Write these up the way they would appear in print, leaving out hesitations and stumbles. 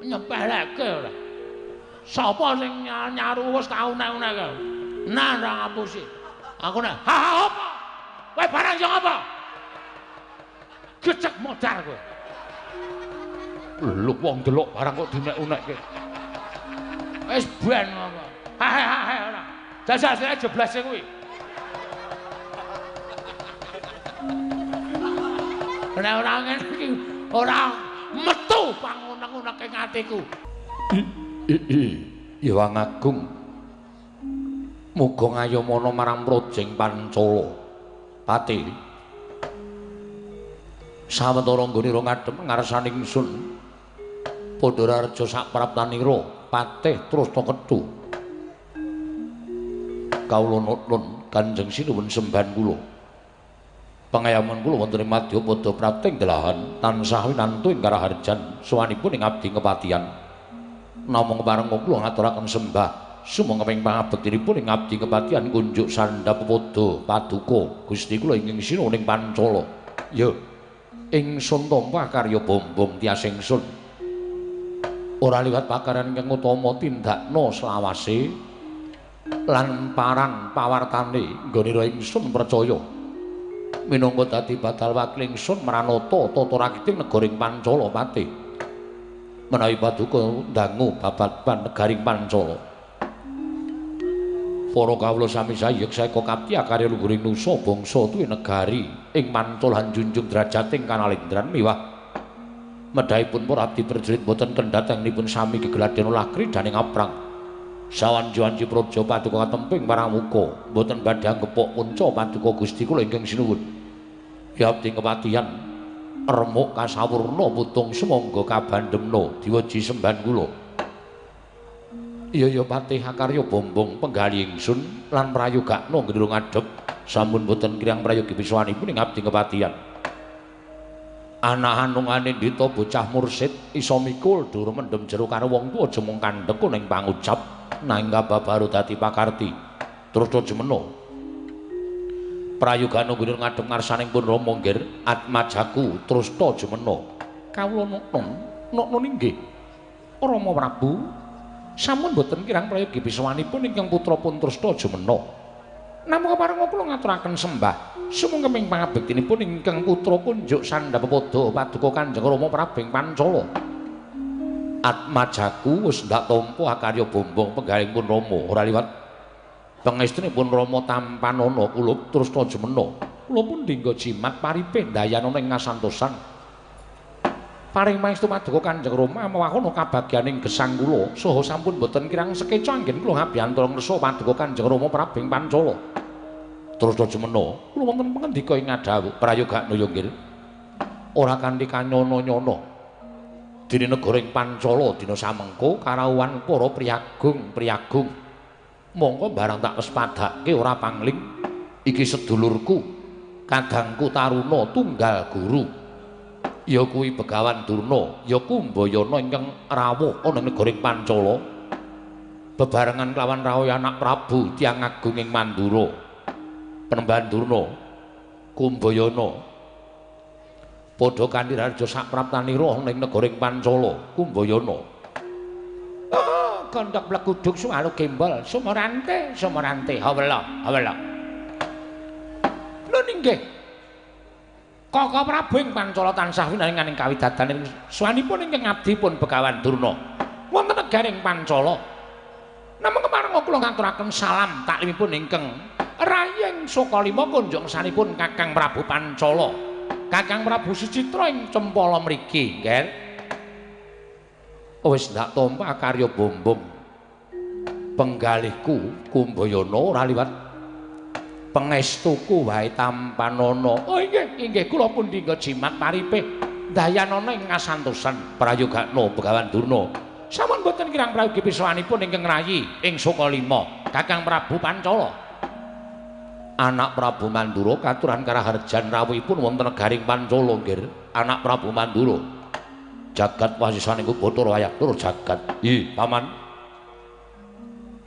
nyepeleke ora. Sapa sing nyaru wis kaune-une kok. Nah, ora ngapusi. Aku nek, "Ha apa? Kowe barang sing apa?" Gecek modar kowe. Lho wong delok barang kok dinek-unekke. Wis ben ngono. Ha ora. Jajal jeblase kuwi. Nek ora ngene iki ora metu pangunek-unek ing atiku. Hyang Agung. Muga ngayomana marang Projeng Pancala. Pati. Sawetara nggonira ngadhep ngarsaning ingsun. Padha raja sak praptanira patih Trusna Kethu. Kawula nuwun Kanjeng Sinuwun sembahan kula. Pangayaman kula wonten ing madya padha prating delahan tansah winantu ing karaharjan sawanipun ing abdi kepatihan. Namung pareng kula ngaturaken sembah sumangga ping pangabektinipun ing abdi kepatihan kunjuk sandhapada paduka Gusti kula ingkang sinuwun ing Pancala. Ya ingsun tampa karya bombong tias ingsun. Ora liwat pakaran ingkang utama tindakna selawase lan parang pawartane nggonira ingsun percaya minangka dadi badal wakil ingsun maranata tata rakiting negaring Pancala Pati. Menawi paduka ndangu babagan negaring Pancala. Para kawula sami sayek saeka kapti akarya luhuring nusa bangsa tuwi negari ing Pancala junjung drajating kanalendran miwah medhaipun para abdi prajurit boten kendhat anggenipun sami gegeladen lakri daning aprang. Sawan-juwanji praja paduka katemping marang muka boten badhe anggepok punca paduka Gusti kula ingkang sinuwun. Ya abdi kepatihan remuk kasawurna putung sumangga kabandhemna diweji sembahan kula. Iya patih akarya bombong penggali ingsun lan prayogakna ngendira ngadhep sampun boten kirang prayogi biswanipun ing abdi kepatihan. Anak anungane ndita bocah mursid isa mikul dur mendem jero karo wong tuwa aja mung kandhek ning pangucap nanging babaru dadi pakarti terus jemena prayogane nggone ngadhep ngarsaning pun Rama nggih atmajaku terus jemena kawula nukun inggih Rama Prabu sampun boten kirang prayogi biswanipun ingkang putra pun terus jemena namung kepareng kula ngaturaken sembah sumangga ping pangabektinipun ingkang putra kunjuk sandhapada paduka Kanjeng Rama Prabu ing Pancala. Atmajaku wis ndak tampa akarya bombong penggalipun Rama ora liwat pangestunipun Rama tampanana kula terus jemena. Kula pun dinggo jimat paripe ndayanana ing ngasantosan. Paring pangestu paduka Kanjeng Rama mawakono kabagyaning gesang kula saha sampun boten kirang sekeca anggen kula ngabiyantara ngersa paduka Kanjeng Rama Prabu ing Pancala. Terus jemena kula wonten pangendika ing ngadhawuh prayogakna ya nggih. Ora kanthi kanyana-nyana. Dene negara ing Pancala dina samengko karawuhan para priyagung. Monggo barang tak kespadhake ora pangling iki sedulurku, kadangku Taruna tunggal guru. Ya kuwi Begawan Durna, ya Kumbayana ingkang rawuh ana negara ing Pancala. Bebarengan kelawan rawuh anak Prabu Tiyang Agung ing Mandura. Penembahan Durna, Kumbayana padha kanthi raja sak praptanira ning negara ing Pancala. Kumbayana kandhak blekuduk suwalu gembol sumerante hawela lho ninggih Kaka Prabu ing Pancala tansah winaning kawidadan swanipun ingkang abdi pun Begawan Durna wonten negaring Pancala. Namung kepareng kula ngaturaken salam taklimipun ingkang rayeng Sokalima kunjung sanipun Kakang Prabu Pancala. Kakang Prabu Sucitra ing Cempala mriki, nggih. Wis ndak tampa karya bombong. Penggalihku Kumbayana ora liwat pangestuku wae tampanana. Oh inggih kula pun dinggo jimat paripe dayanana ing ngasantosan prayogakna Begawan Durna. Sampun boten kirang prayogi piswanipun ingkang rayi ing Sokalima Kakang Prabu Pancala. Anak Prabu Mandura katuran karaharjan rawuhipun wonten negaring Pancala nggih. Anak Prabu Mandura jagat wasisaning Bathara Wayaktur jagat. Nggih, Paman.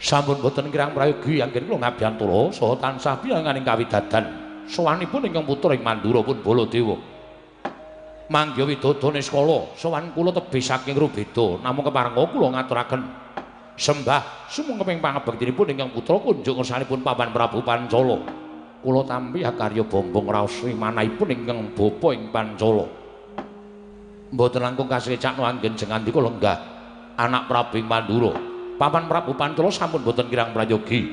Sampun boten kirang prayogi anggen kula ngabiyantara saha tansah piyanganing kawidadan sawanipun ingkang putra ing Mandura pun Baladewa. mangga widodone skala sowan kula tebih saking rubeda namung keparenga kula ngaturaken sembah sumengkeping pangabektinipun ingkang putra kunjuk ngersanipun Paman Prabu Pancala kula tampi karya bombong raos rimanahipun ingkang bapa ing Pancala mboten langkung kasrecakno anggen jengandika lenggah anak Prabu Mandura Paman Prabu Pancala sampun boten kirang prayogi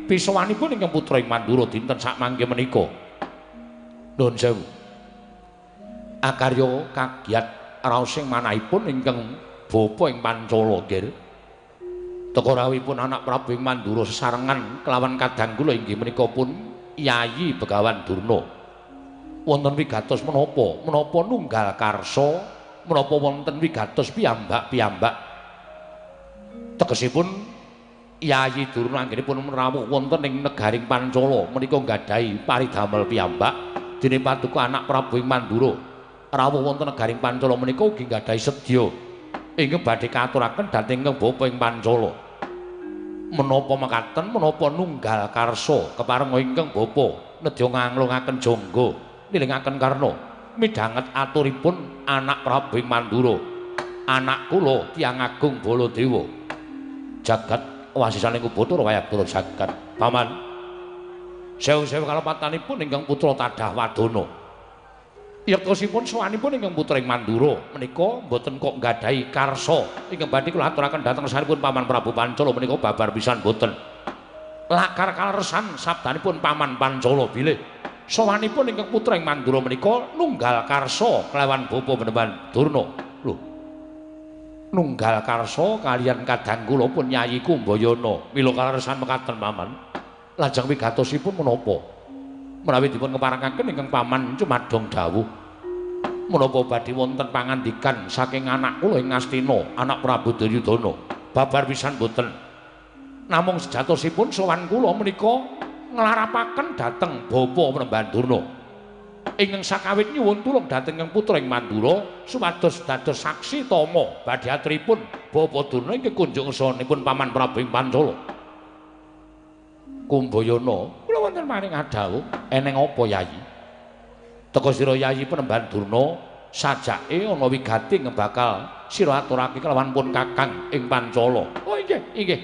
pisowanipun ingkang putra ing Mandura dinten sak mangke menika nuwun sewu akarya kagiat raosing manahipun ingkang bapa ing Pancala nggih teka rawuhipun anak Prabu ing Mandura sesarengan kelawan kadang kula inggih menika pun Yayi Begawan Durna wonten wigatos menapa nunggal karsa menapa wonten wigatos piyambak-piyambak tegesipun Yayi Durna anggenipun rawuh wonten ing negaring Pancala menika nggadahi paridamel piyambak dene paduka anak Prabu ing Mandura rawuh wonten negaring Pancala menika ugi nggadahi sedya ingkang badhe katuraken dhateng bapa ing Pancala menapa mekaten menapa nunggal karsa keparenga ingkang bapa nedya nganglungaken jangga nilingaken karna midhanget aturipun anak Prabu ing Mandura anak kula Kyang Agung Baladewa jagat wasisane kubathara wayaktara jagat paman sewu-sewu kalepatanipun ingkang putra Tadah Wadana yektosipun sowanipun ingkang putra ing Mandura menika mboten kok nggadahi karsa ingkang badhe kula aturaken dhateng sanipun Paman Prabu Pancala menika babar pisan boten lakar kaleresan sabdanipun Paman Pancala bilih sowanipun ingkang putra ing Mandura menika nunggal karsa kelawan bapa Beneman Durna lho nunggal karsa kaliyan kadang kula pun Yayi Kumbayana mila kaleresan mekaten Paman lajeng wigatosipun menapa menawi dipun keparengaken ingkang Paman cumadong dawuh menapa badhe wonten pangandikan saking anak kula ing Astina anak Prabu Duryudana babar pisan boten namung sejatosipun sowan kula menika nglarapaken dhateng bapa Beneman Durna ingkang sakawit nyuwun tulung dhateng ingkang putra ing Mandura supados dados saksi tama badhe aturipun bapa Durna ingkang kunjuk ngersanipun Paman Prabu ing Pancala Kumbayana kula wonten maring adhawuh eneng apa Yayi teka sira Yayi Penemban Durna sajake ana wigati bakal sira aturake kelawan pun Kakang ing Pancala oh inggih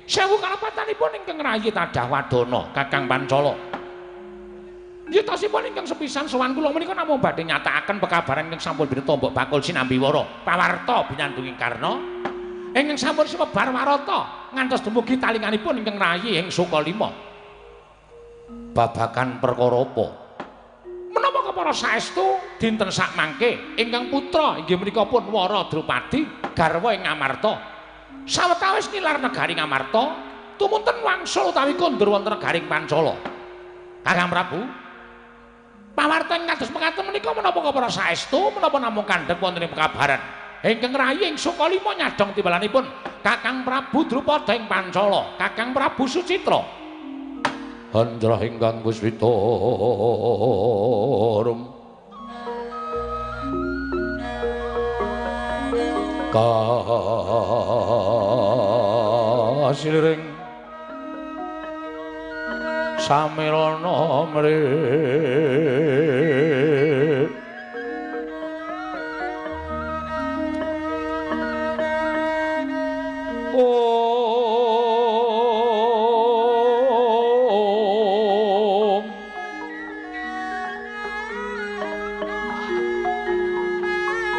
sewu kalepatanipun ingkang rayi Tadah Wadana Kakang Pancala nyitosipun ingkang sepisan sowan kula menika namung badhe nyatakaken pekabaran ingkang sampun bineta mbok bakul sinambiwara pawarta binandunging karna ingkang sampun sumebar warata ngantos dumugi talinganipun ingkang rayi ing Sukalima babagan perkara apa menapa kepara saestu dinten sak mangke ingkang putra inggih menika pun Wara Drupadi garwa ing Ngamarta sawetawis nilar negari Ngamarta tumunten wangsul utawi kondur wonten negaring Pancala Kakang Prabu pawarta ing kados mekaten menika menapa kepara saestu menapa namung kandhek wonten ing pekabaran ingkang rayi ing Sukalima nyadong timbalanipun Kakang Prabu Drupada ing Pancala Kakang Prabu Sucitra Andrah ingkang Puspitarum kasiliring samirana mrih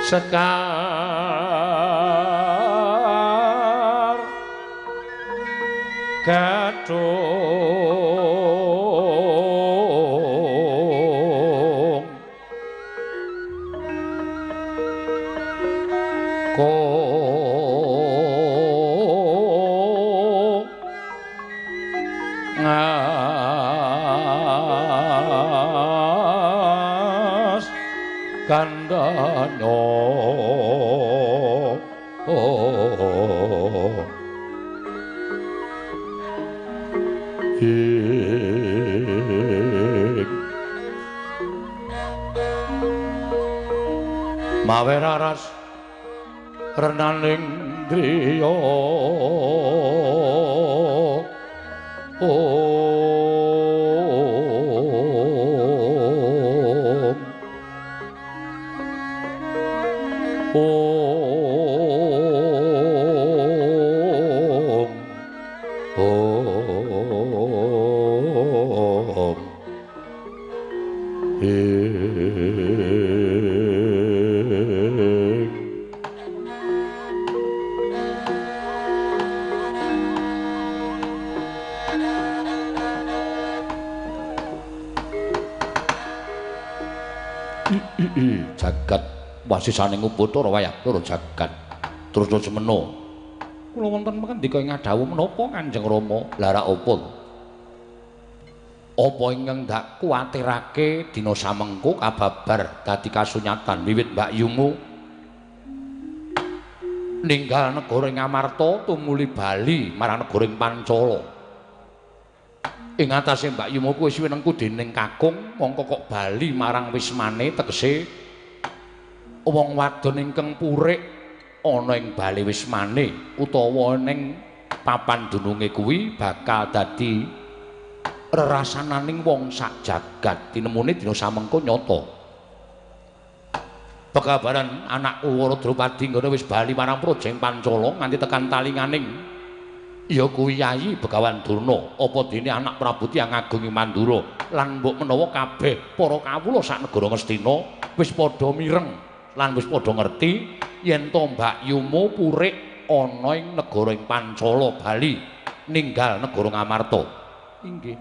sekar gadung ko ngas kandhanya mawe raras renaning driya jagat wasisaning Ubathara Wayagara jagat. Terus semeno. Kula wonten mangandika ngadhawuh menapa Kanjeng Rama? Lah ra apa? Apa ingkang dak kuwatirake dina samengko kababar dadi kasunyatan wiwit Mbak Yumu ninggal negara Ngamarta tumuli bali marang negara Pancala. Ing atase Mbak Yumu kuwi wis winengku dening kakung mongko kok bali marang wismane tegese wong wadon ingkang purik ana ing bali wismane utawa ning papan dununge kuwi bakal dadi rerasananing wong sak jagat tinemune dina samengko nyata. Pekabaran anakku Waradrupadi ngono wis bali marang Projeng Pancala nganti tekan talinganing ya kuwi Yayi Begawan Durna apa dene anak Prabu Tiyang Agung Mandura lan mbok menawa kabeh para kawula sak negara Ngastina wis padha mireng lan wis padha ngerti yen to Mbak Yumu purik ana ing negara ing Pancala bali ninggal negara Ngamarta. Inggih.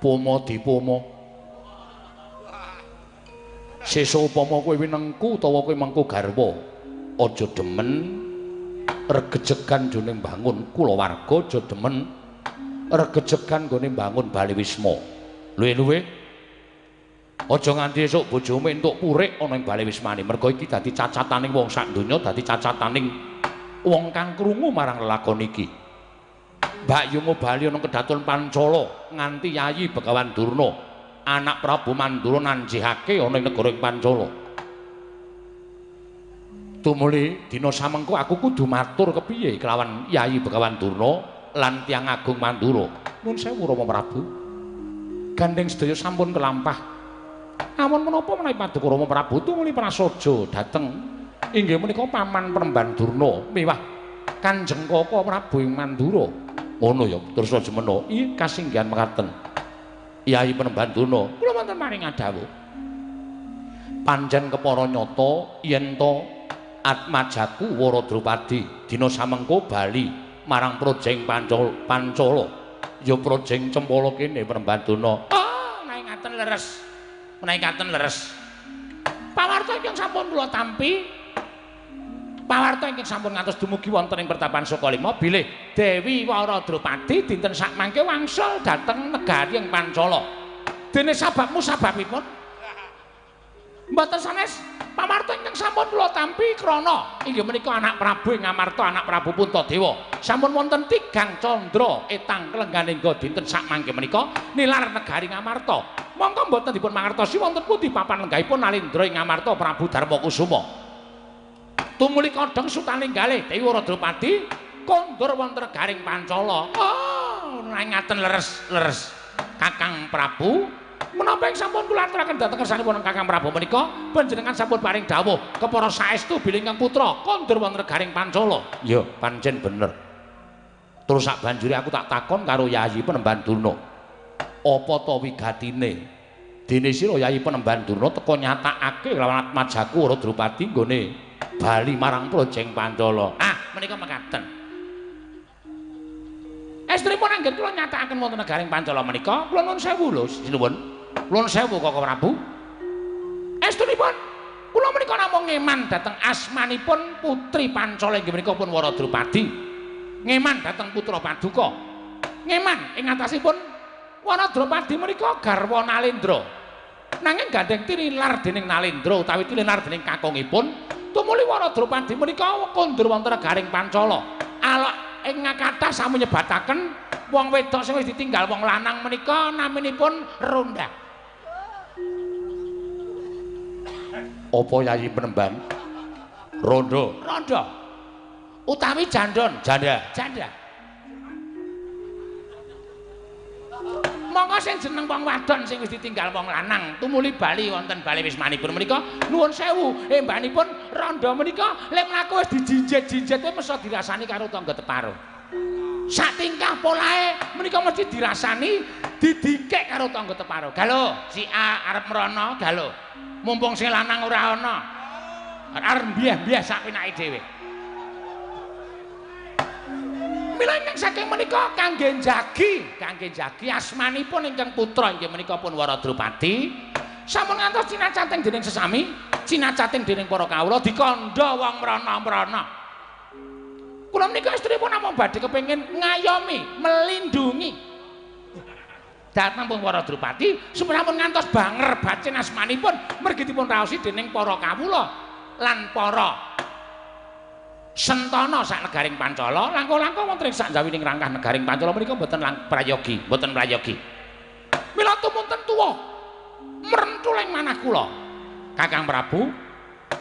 Pomo dipomo. Sesa upama kowe winengku utawa kowe mengko garwa, aja demen regejegan jroning mbangun kulawarga, aja demen regejegan gone mbangun bali wisma. Luwe-luwe aja nganti esuk bojomu entuk purik ana ing bali wismane. Merga iki dadi cacataning wong sak donya, dadi cacataning wong kang krungu marang lelakon iki. Mbak Yumu bali ana kedaton Pancala nganti Yayi Begawan Durna anak Prabu Mandura nanjihake ana ing negara ing Pancala. Tumuli dina samengko aku kudu matur kepiye kelawan Yayi Begawan Durna lan Tiyang Agung Mandura. Nuwun sewu Rama Prabu. Gandeng sedaya sampun kelampah. Amun menapa menawi Paduka Rama Prabu tumuli prasaja dhateng inggih menika Paman Penemban Durna miwah Kanjeng Kaka Prabu ing Mandura. Ngono ya, terus aja meno. Iki kasinggihan mekaten. Yayi Penemban Durna, kula wonten maring ngadhawuh. Panjen kepara nyata yen to atmajaku Waradrupadi dina samengko bali marang Projeng Pancala. Ya Projeng Cempala kene Penemban Durna. Oh, menawi ngaten leres. Menawi ngaten leres. Pawarta ingkang sampun kula tampi pawarta ingkang sampun ngantos dumugi wonten ing Pertapan Sukalima bilih Dewi Waradrupadi dinten sak mangke wangsul dhateng negari ing Pancala. Dene sababmu sababipun mboten sanes pawarta ingkang sampun kula tampi krana inggih menika anak Prabu ing Ngamarta, anak Prabu Puntadewa. Sampun wonten tigang candra etang kelengganingga dinten sak mangke menika nilar negari Ngamarta. Mongko mboten dipun mangertosi wonten pundi papan lenggahipun Nalindra ing Ngamarta Prabu Darmakusuma. Tumuli kodhong sutaninggalih Dewi Waradrupadi kondur wonten garing Pancala. Oh, ngaten leres Kakang Prabu. Menapa ing sampun kula aturaken dhateng kersanipun Kakang Prabu menika panjenengan sampun paring dawuh kepara saestu bilih ingkang putra kondur wonten garing Pancala. Ya, pancen bener. Terus sak banjure aku tak takon karo Yayi Penemban Durna. Apa ta wigatine? Dene sira Yayi Penemban Durna teka nyatakake lawan atmajaku Waradrupadi nggone bali marang Projeng Pancala. Ah, menika mekaten. Estripun anggen kula nyatakaken wonten negaring Pancala menika, kula nuwun sewu lho, sinuwun. Nuwun sewu Kaka Prabu. Estunipun kula menika namung ngeman dhateng asmanipun putri Pancala inggih menika pun Waradrupadi. Ngeman dhateng putra Paduka. Ngeman ing atasipun Waradrupadi menika garwa Nalindra. Nanging gandeng tinilar dening Nalindra utawi tinilar dening kakungipun tumuli Waradrupadi menika kondur wonten negaring Pancala. Alok ing kathah sami nyebataken wong wedok sing wis ditinggal wong lanang menika naminipun Ronda. Apa Yayi Penemban? Rondo. Rondo. Utawi jandon. Janda. Monggo sing jeneng wong wadon sing wis ditinggal wong lanang tumuli bali wonten bali wismanipun menika nuwun sewu mbanipun Randa menika lek mlaku wis dijinjet-jinjet mesti dirasani karo tangga teparo. Sak tingkah polahe menika mesti dirasani didikek karo tangga teparo. Galo si A arep mrono galo. Mumpung sing lanang ora ana. Arep mbiah-mbiah sak penake dhewe. Mila ingkang saking menika kangge jagi asmanipun ingkang putra inggih menika pun Waradrupadi sampun ngantos cinacating dening sesami, cinacating dening para kawula dikandha wong mrana-mrana. Kula menika istripun namung badhe kepengin ngayomi, melindungi dhateng pun para Drupadi supaya pun ngantos banger bacin asmanipun mergi dipun raosi dening para kawula lan para sentana sak negaring Pancala. Langkung-langkung wonten ing sak jawining rangkah negaring Pancala menika boten prayogi, boten prayogi. Mila tumunten tuwa mrentuling manah kula Kakang Prabu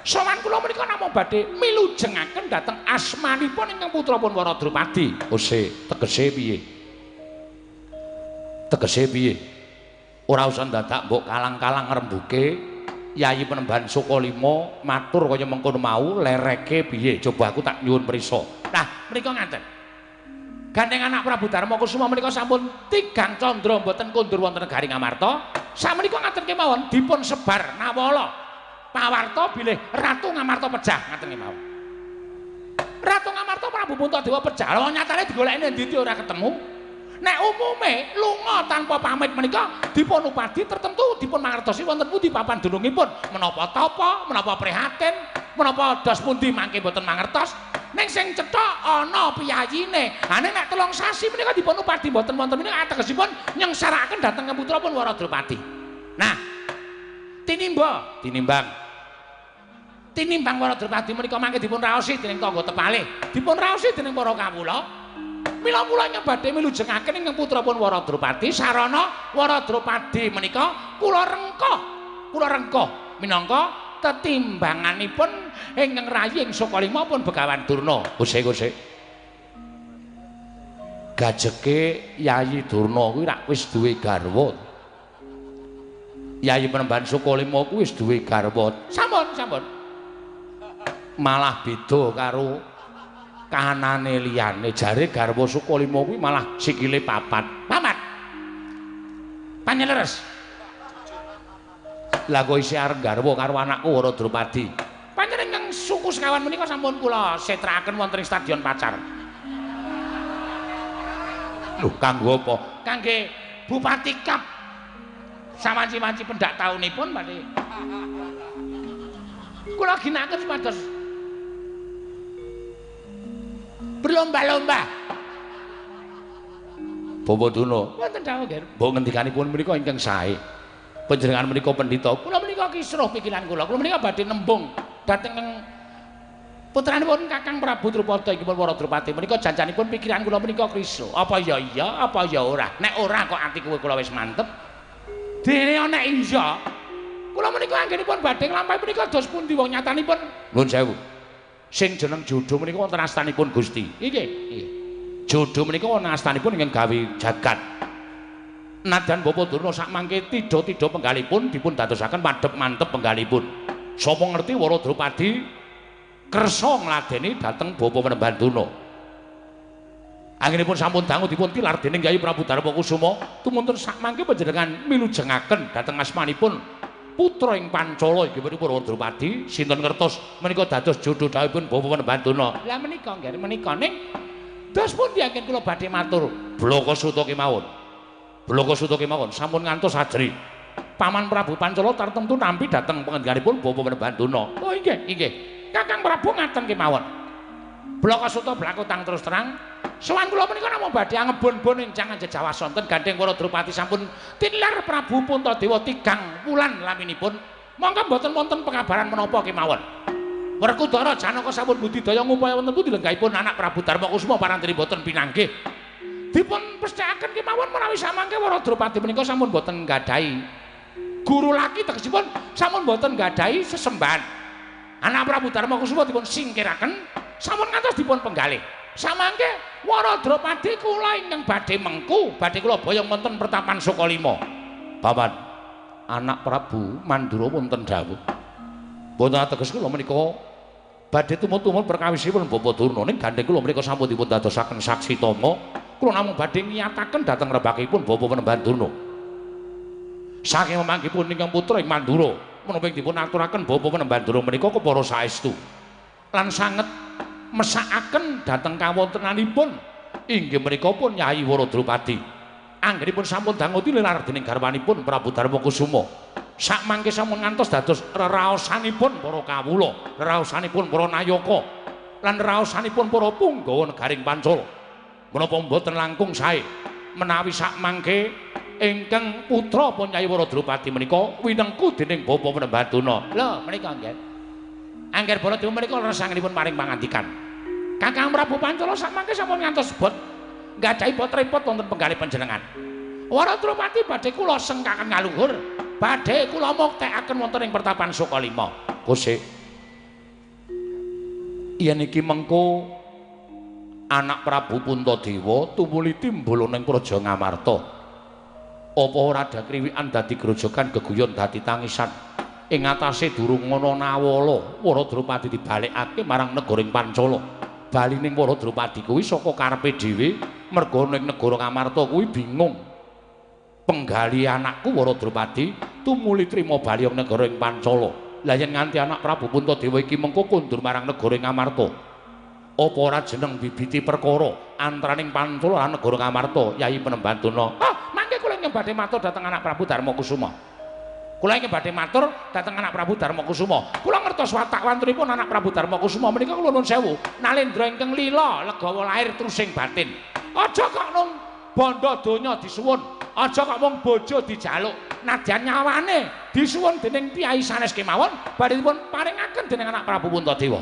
sowan kula menika namung badhe milujengaken dhateng asmanipun ingkang putra pun Wara Drupadi. Ose tegese piye? Tegese piye? Ora usah dadak mbok kalang-kalang ngrembuke Yayi Penemban Sukalima matur kaya mengkono mau lereke piye? Coba aku tak nyuwun prisa. Nah, menika ngaten. Gandeng anak Prabu Darmakusuma menika sampun 3 candra mboten kundur wonten negaring Ngamarta. Samenika ngaten kemawon dipun sebar nawala pawarta bilih Ratu Ngamarta pejah ngaten kemawon. Ratu Ngamarta Prabu Puntadewa pejah. Lah nyatane digolekne ndi ora ketemu. Nek umume lunga tanpa pamit menika dipun upadi tertentu dipun mangertosi wonten pundi papan dunungipun, menapa tapa, menapa prihatin, menapa dos pundi mangke boten mangertos. Ning sing cethak ana piyayine. Ha nek 3 sasi menika dipun upadi boten wonten menika ategesipun nyengsaraken dhateng putra pun Wara Drupadi. Nah, tinimbang Wara Drupadi menika mangke dipun raosi dening tangga tepalih, dipun raosi dening para kawula. Mila kula badhe milujengaken ingkang putra pun Wara Drupadi sarana Wara Drupadi menika kula rengka minangka tetimbanganipun ingkang rayi ing Sukalima pun Begawan Durna. Gusik. Gajeke Yayi Durna kuwi rak wis duwe garwa. Yayi Penemban Sukalima kuwi wis duwe garwa. Sampun. Malah beda karo kahanane liyane. Jare garwa Sukalima kuwi malah sikile papat. Panyeleres. Lah kok isih arep garwa karo anakku Wara Drupadi. Panjenengan suku sekawan menika sampun kula setrakaken wonten ing Stadion Pacar. Lho, kanggo apa? Kangge Bupati Kap. Sawanci-wanci pendak taunipun badhe. Kula ginakaken supados berlomba-lomba. Bapak Duna, wonten dawuh nggih. Mbok ngendikanipun menika ingkang sae. Panjenengan menika pendhita, kula menika kisruh pikiran kula. Kula menika badhe nembung dhateng putranipun Kakang Prabu Drupada inggih Wara Drupadi. Menika janjanipun pikiran kula menika kisruh. Apa ya iya, apa ya ora. Nek ora kok ati kula wis mantep. Dene nek iya, kula menika anggenipun badhe nglampahi menika dos pundi wong nyatanipun. Nuwun sewu. Sing jeneng jodho menika wonten astanipun Gusti. Nggih. Jodho menika wonten astanipun ingkang gawe jagat. Nadan Bapak Durna sak mangke tidha-tidha penggalipun dipun dadosaken madhep mantep penggalipun. Sapa ngerti Wara Drupadi kersa ngladeni dhateng Bapak Penemban Durna. Anggenipun sampun dangu dipun tilar dening Yayi Prabu Darmakusuma, tumunten sak mangke panjenengan milujengaken dhateng asmanipun putra ing Pancala inggih menika Wara Drupadi, sinten ngertos menika dados jodho dawuhipun Bapak Penemban Durna. Lah menika nggih menika ning dos pundi anggen kula badhe matur Blokasuta kemawon. Blokasuta kemawon sampun ngantos ajri. Paman Prabu Pancala tartemtu nampi dhateng panjenenganipun Bapak Penemban Durna. Oh nggih. Kakang Prabu ngaten kemawon. Blokasuta blakutang terus terang. Sowan kula menika namung badhe angebon-bon ing jangan jejawas sonten gandeng Wara Drupadi sampun tinilar Prabu Puntadewa 3 wulan laminipun. Monggo mboten wonten pengabaran menapa kemawon. Werkudara Janaka sampun budidaya ngupaya wonten pundi lenggahipun anak Prabu Darmakusuma parantri boten pinanggih. Dipun pesthekaken kemawon menawi samangke Wara Drupadi menika sampun boten nggadahi guru laki tegesipun sampun boten nggadahi sesembahan. Anak Prabu Darmakusuma dipun singkiraken sampun ngantos dipun penggalih. Samangke Wara Drupadi kula ingkang badhe mengku badhe kula boyong wonten pertapan Sukalima. Paman, anak Prabu Mandura wonten dawuh. Boten ateges kula menika badhe tumut-tumut perkawisipun Bapak Durna ning gandeng kula menika sampun dipun dadosaken saksi tama. Kula namung badhe ngiyataken dhateng rembakipun Bapak Penemban Durna. Saking memanggipun ingkang putra ing Mandura menapa dipun aturaken Bapak Penemban Durna menika kepara saestu lan sanget mesakaken dhateng kawontenanipun inggih menika pun Yayi Wara Drupadi. Anggenipun sampun dangu tilar dening garwanipun Prabu Darmakusuma. sak mangke sampun ngantos dados reraosanipun para kawula, reraosanipun para nayaka lan reraosanipun para punggawa negaring Pancala. Menapa mboten langkung sae menawi sak mangke ingkang putra Nyai Waradrupadi menika winengku dening Bapa Panembaduna. Lho, menika nggih. Angger Baladewa menika resanganipun paring pangandikan. Kakang Prabu Pancala sak mangke sampun ngantos bot nggadahi pot-repot wonten penggalih panjenengan. Waradrupadi badhe kula sengkaken ngaluhur, badhe kula muktekaken wonten ing pertapan Sukalima. Gusti, yen iki mengko anak Prabu Puntadewa tumuli timbul ning Praja Ngamarta, apa ora dakriwikan dadi grojogan geguyon dadi tangisan ing atase durung ana nawala Waradrupadi dibalekake marang negaring Pancala. Balining Waradrupadi kuwi saka karepe dhewe merga ning negara Ngamarta kuwi bingung. Penggali anakku Waradrupadi tumuli trima bali ing negara ing Pancala. Lah yen nganti anak Prabu Puntadewa iki mengko kundur marang negara Ngamarta, apa ora jeneng bibiti perkara antaraning Pancala lan negara Ngamarta, Yai Panembaduna? Mangke kula ingkang badhe matur dhateng anak Prabu Darmakusuma. Kula ingkang badhe matur dhateng anak Prabu Darmakusuma. Kula ngertos watak wantunipun anak Prabu Darmakusuma menika kula nuwun sewu, Nalendra ingkang lila legawa lair trusing batin. Aja kok nung bondo donya disuwun, aja kok mung bojo dijaluk, nadyan nyawane disuwun dening piyai sanes kemawon badhe dipun paringaken dening anak Prabu Puntadewa.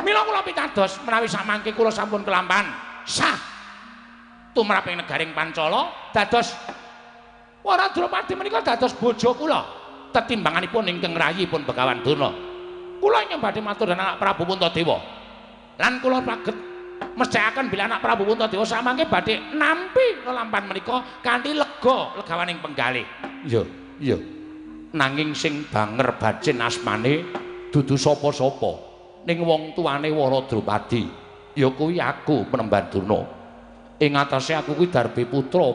Mila kula pitados menawi samangke kula sampun kelampahan sah tumrap ing negaring Pancala dados Waradrupadi menika dados bojo kula tetimbanganipun ingkang rayipun Begawan Duna. Kula ingkang badhe matur dhateng anak Prabu Puntadewa lan kula saged mesthekaken bila anak Prabu Puntadewa samangke badhe nampi lelampahan menika kanthi lega legawaning penggalih. Iya, iya. Nanging sing banger bajin asmane dudu sapa-sapa. Ning wong tuane Waradrupadi ya kuwi aku Panembaduna. Ing atase aku kuwi Darbe putra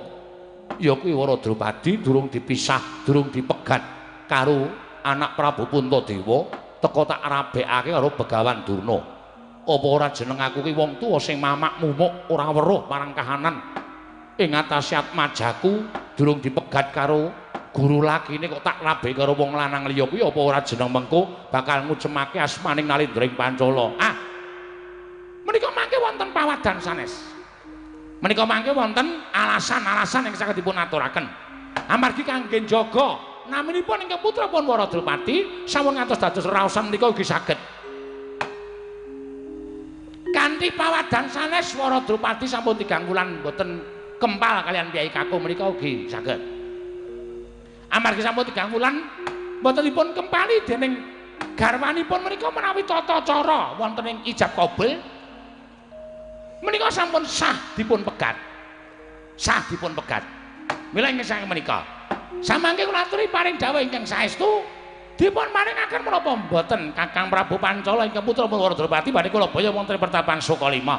ya kuwi Waradrupadi durung dipisah, durung dipegat karo anak Prabu Puntadewa teka tak rabekake karo Begawan Durna. Apa ora jeneng aku kuwi wong tuwa sing mamak mumuk ora weruh marang kahanan. Ing atase atmajaku durung dipegat karo guru lakine kok tak rabe karo wong lanang liya kuwi apa ora jeneng mengko bakal ngucemake asmaning Nalendra ing Pancala. Menika mangke wonten pawadan sanes. Menika mangke wonten alasan-alasan yang saged dipun aturaken. Amargi kangge njaga naminipun ingkang putra pun Waradrupadi sampun ngantos dados raosan menika ugi saged. Kanthi pawadan sanes Waradrupadi sampun 3 wulan boten kempal kalian piyai kakung menika ugi saged. Amargi sampun 3 wulan boten dipun kempali dening garwanipun menika menawi tata cara wonten ing ijab kabul menika sampun sah dipun pegat. Sah dipun pegat. Mila ingkang saking menika samangke kula aturi paring dawuh ingkang saestu dipun maringaken menapa mboten Kakang Prabu Pancala ingkang putra Waradrupadi badhe kula baya wonten pertapan Sukalima.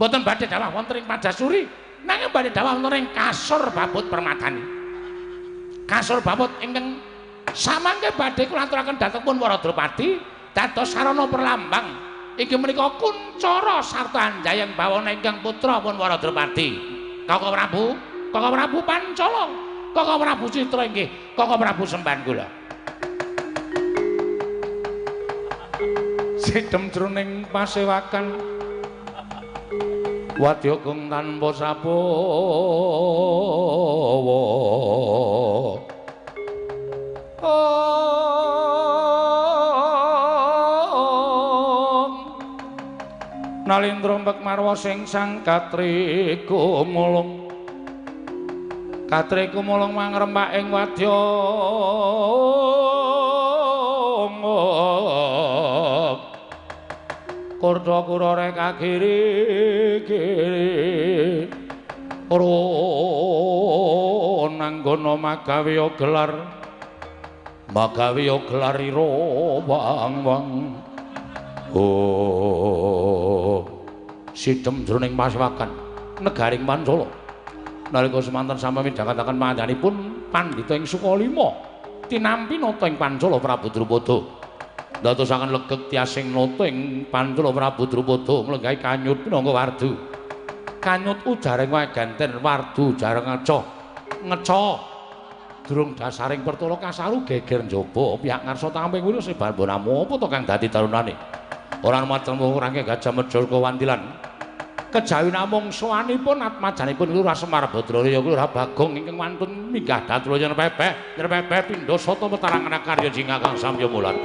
Mboten badhe dawuh wonten ing Padasuri, nanging badhe dawuh wonten ing Kasur Babut Permadani. Kasur Babut ingkang samangke badhe kula aturaken dhateng pun Waradrupadi dados sarana perlambang inggih menika kuncara sarta anjayang bawana ingkang putra pun Waradrupadi. Kakang Prabu Pancala, Kakang Prabu Citra inggih Kakang Prabu sembahan kula. Sidhem jroning pasewakan wadya gung tanpa sabawa Nalendra mbek marwa sing sang Katri kumulung mangrembak ing wadya Kurda kurare kagiri-giri nanggana magawiya gelar ira wang-wang sidhem jroning pasewakan negaring Pancala nalika semanten sami midhangetaken pangandikanipun pandhita ing Sukalima tinampi nata ing Pancala Prabu Drupada ndadosaken legeg tiasing nata ing Pancala Prabu Drupada mlenggahi kanyut minangka wardu kanyut ujaring waganten wardu jareng ngeca durung dasaring pertula kasaru geger njaba pihak ngarsa tamping kuwi sebar bonamu apa to kang dadi tarunane ora matemmu rangke Gajah Medha Kawantilan kejawi namung sowanipun atmajanipun Lurah Semar Badraya Lurah Bagong ingkang wantun minggah dhatula yen pepeh pindha sata metarangan karya jingga kang samya mulat.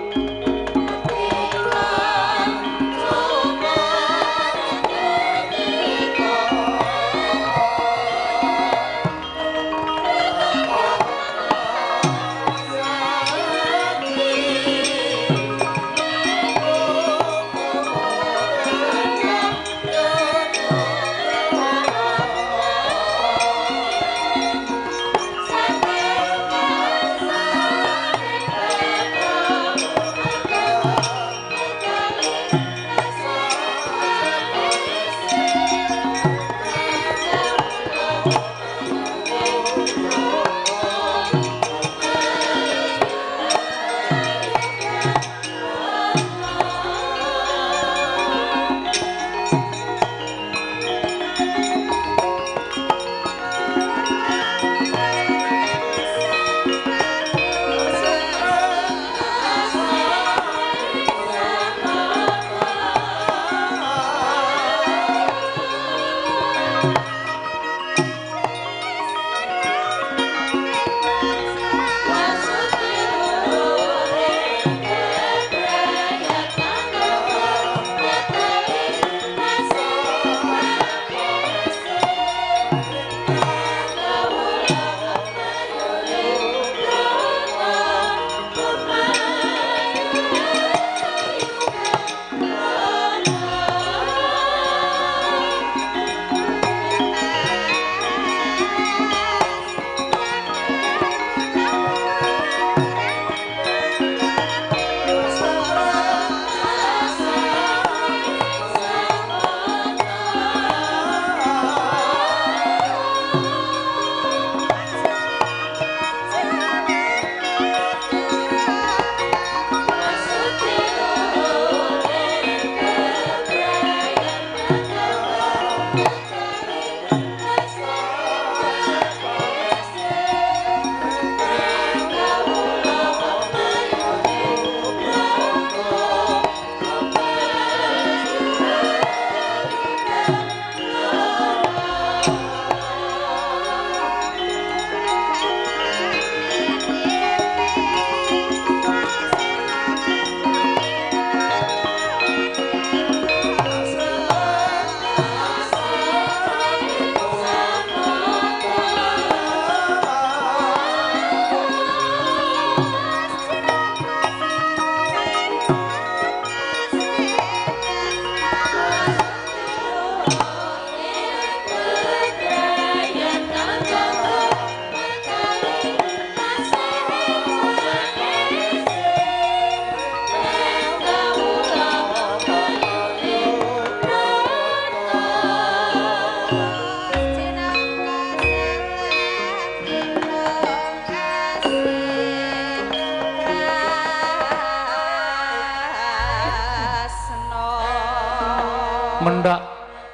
mendak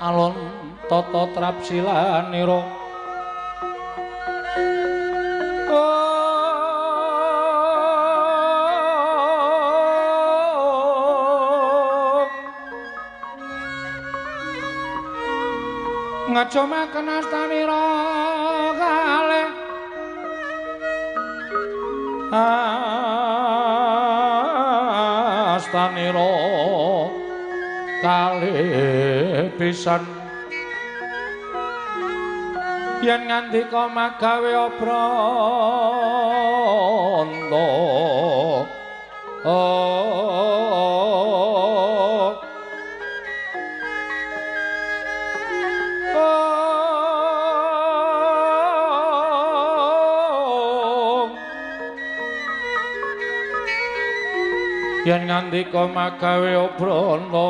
alon tata trapsilanira ngajomaken astanira kalih astanira kalih pisan yen ngandika magawe obranta yen ngandika magawe obranta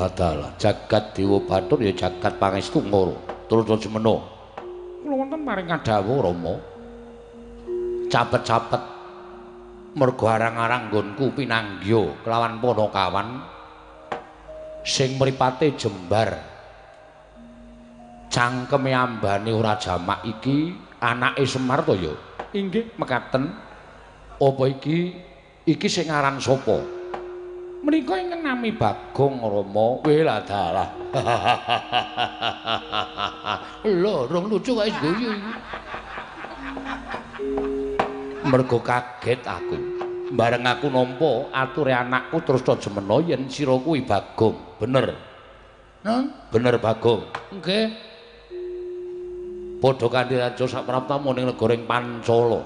ladalah jagat Dewa Bathara ya jagat pangestu ngoro. Terus semeno. Kula wonten paring kadhawuh Rama. Capet-capet mergo arang-arang nggonku pinanggya kelawan Panakawan sing mripate jembar. Cangkeme ambane ora jamak iki anake Semar to ya. Inggih mekaten. Apa iki sing aran sapa? Menika ingkang nami Bagong Rama. Weh lah dalah. Lho, rong lucu kok guyu iki. Mergo kaget aku. Bareng aku nampa ature anakku terus jemena yen sira kuwi Bagong. Bener. Bener Bagong. Nggih. Padha kanthi raja sapraptamu ning negara Pancala.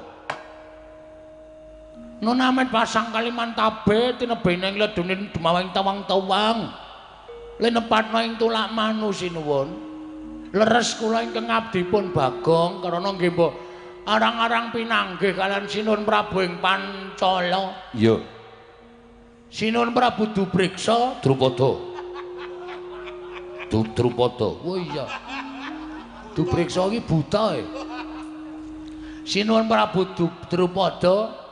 Nonamet pasang Kalimantabe tinebene ledune dumawing tawang-tawang. Lenepatna ing tulak manu sinuwun. Leres kula ingkang ngabdipun Bagong karana nggih mbok arang-arang pinanggih kalian Sinuhun Prabu ing Pancala. Iya. Sinuhun Prabu Dubriksa Drupada. Drupada. Oh iya. Dubriksa iki buta e. Sinuhun Prabu Drupada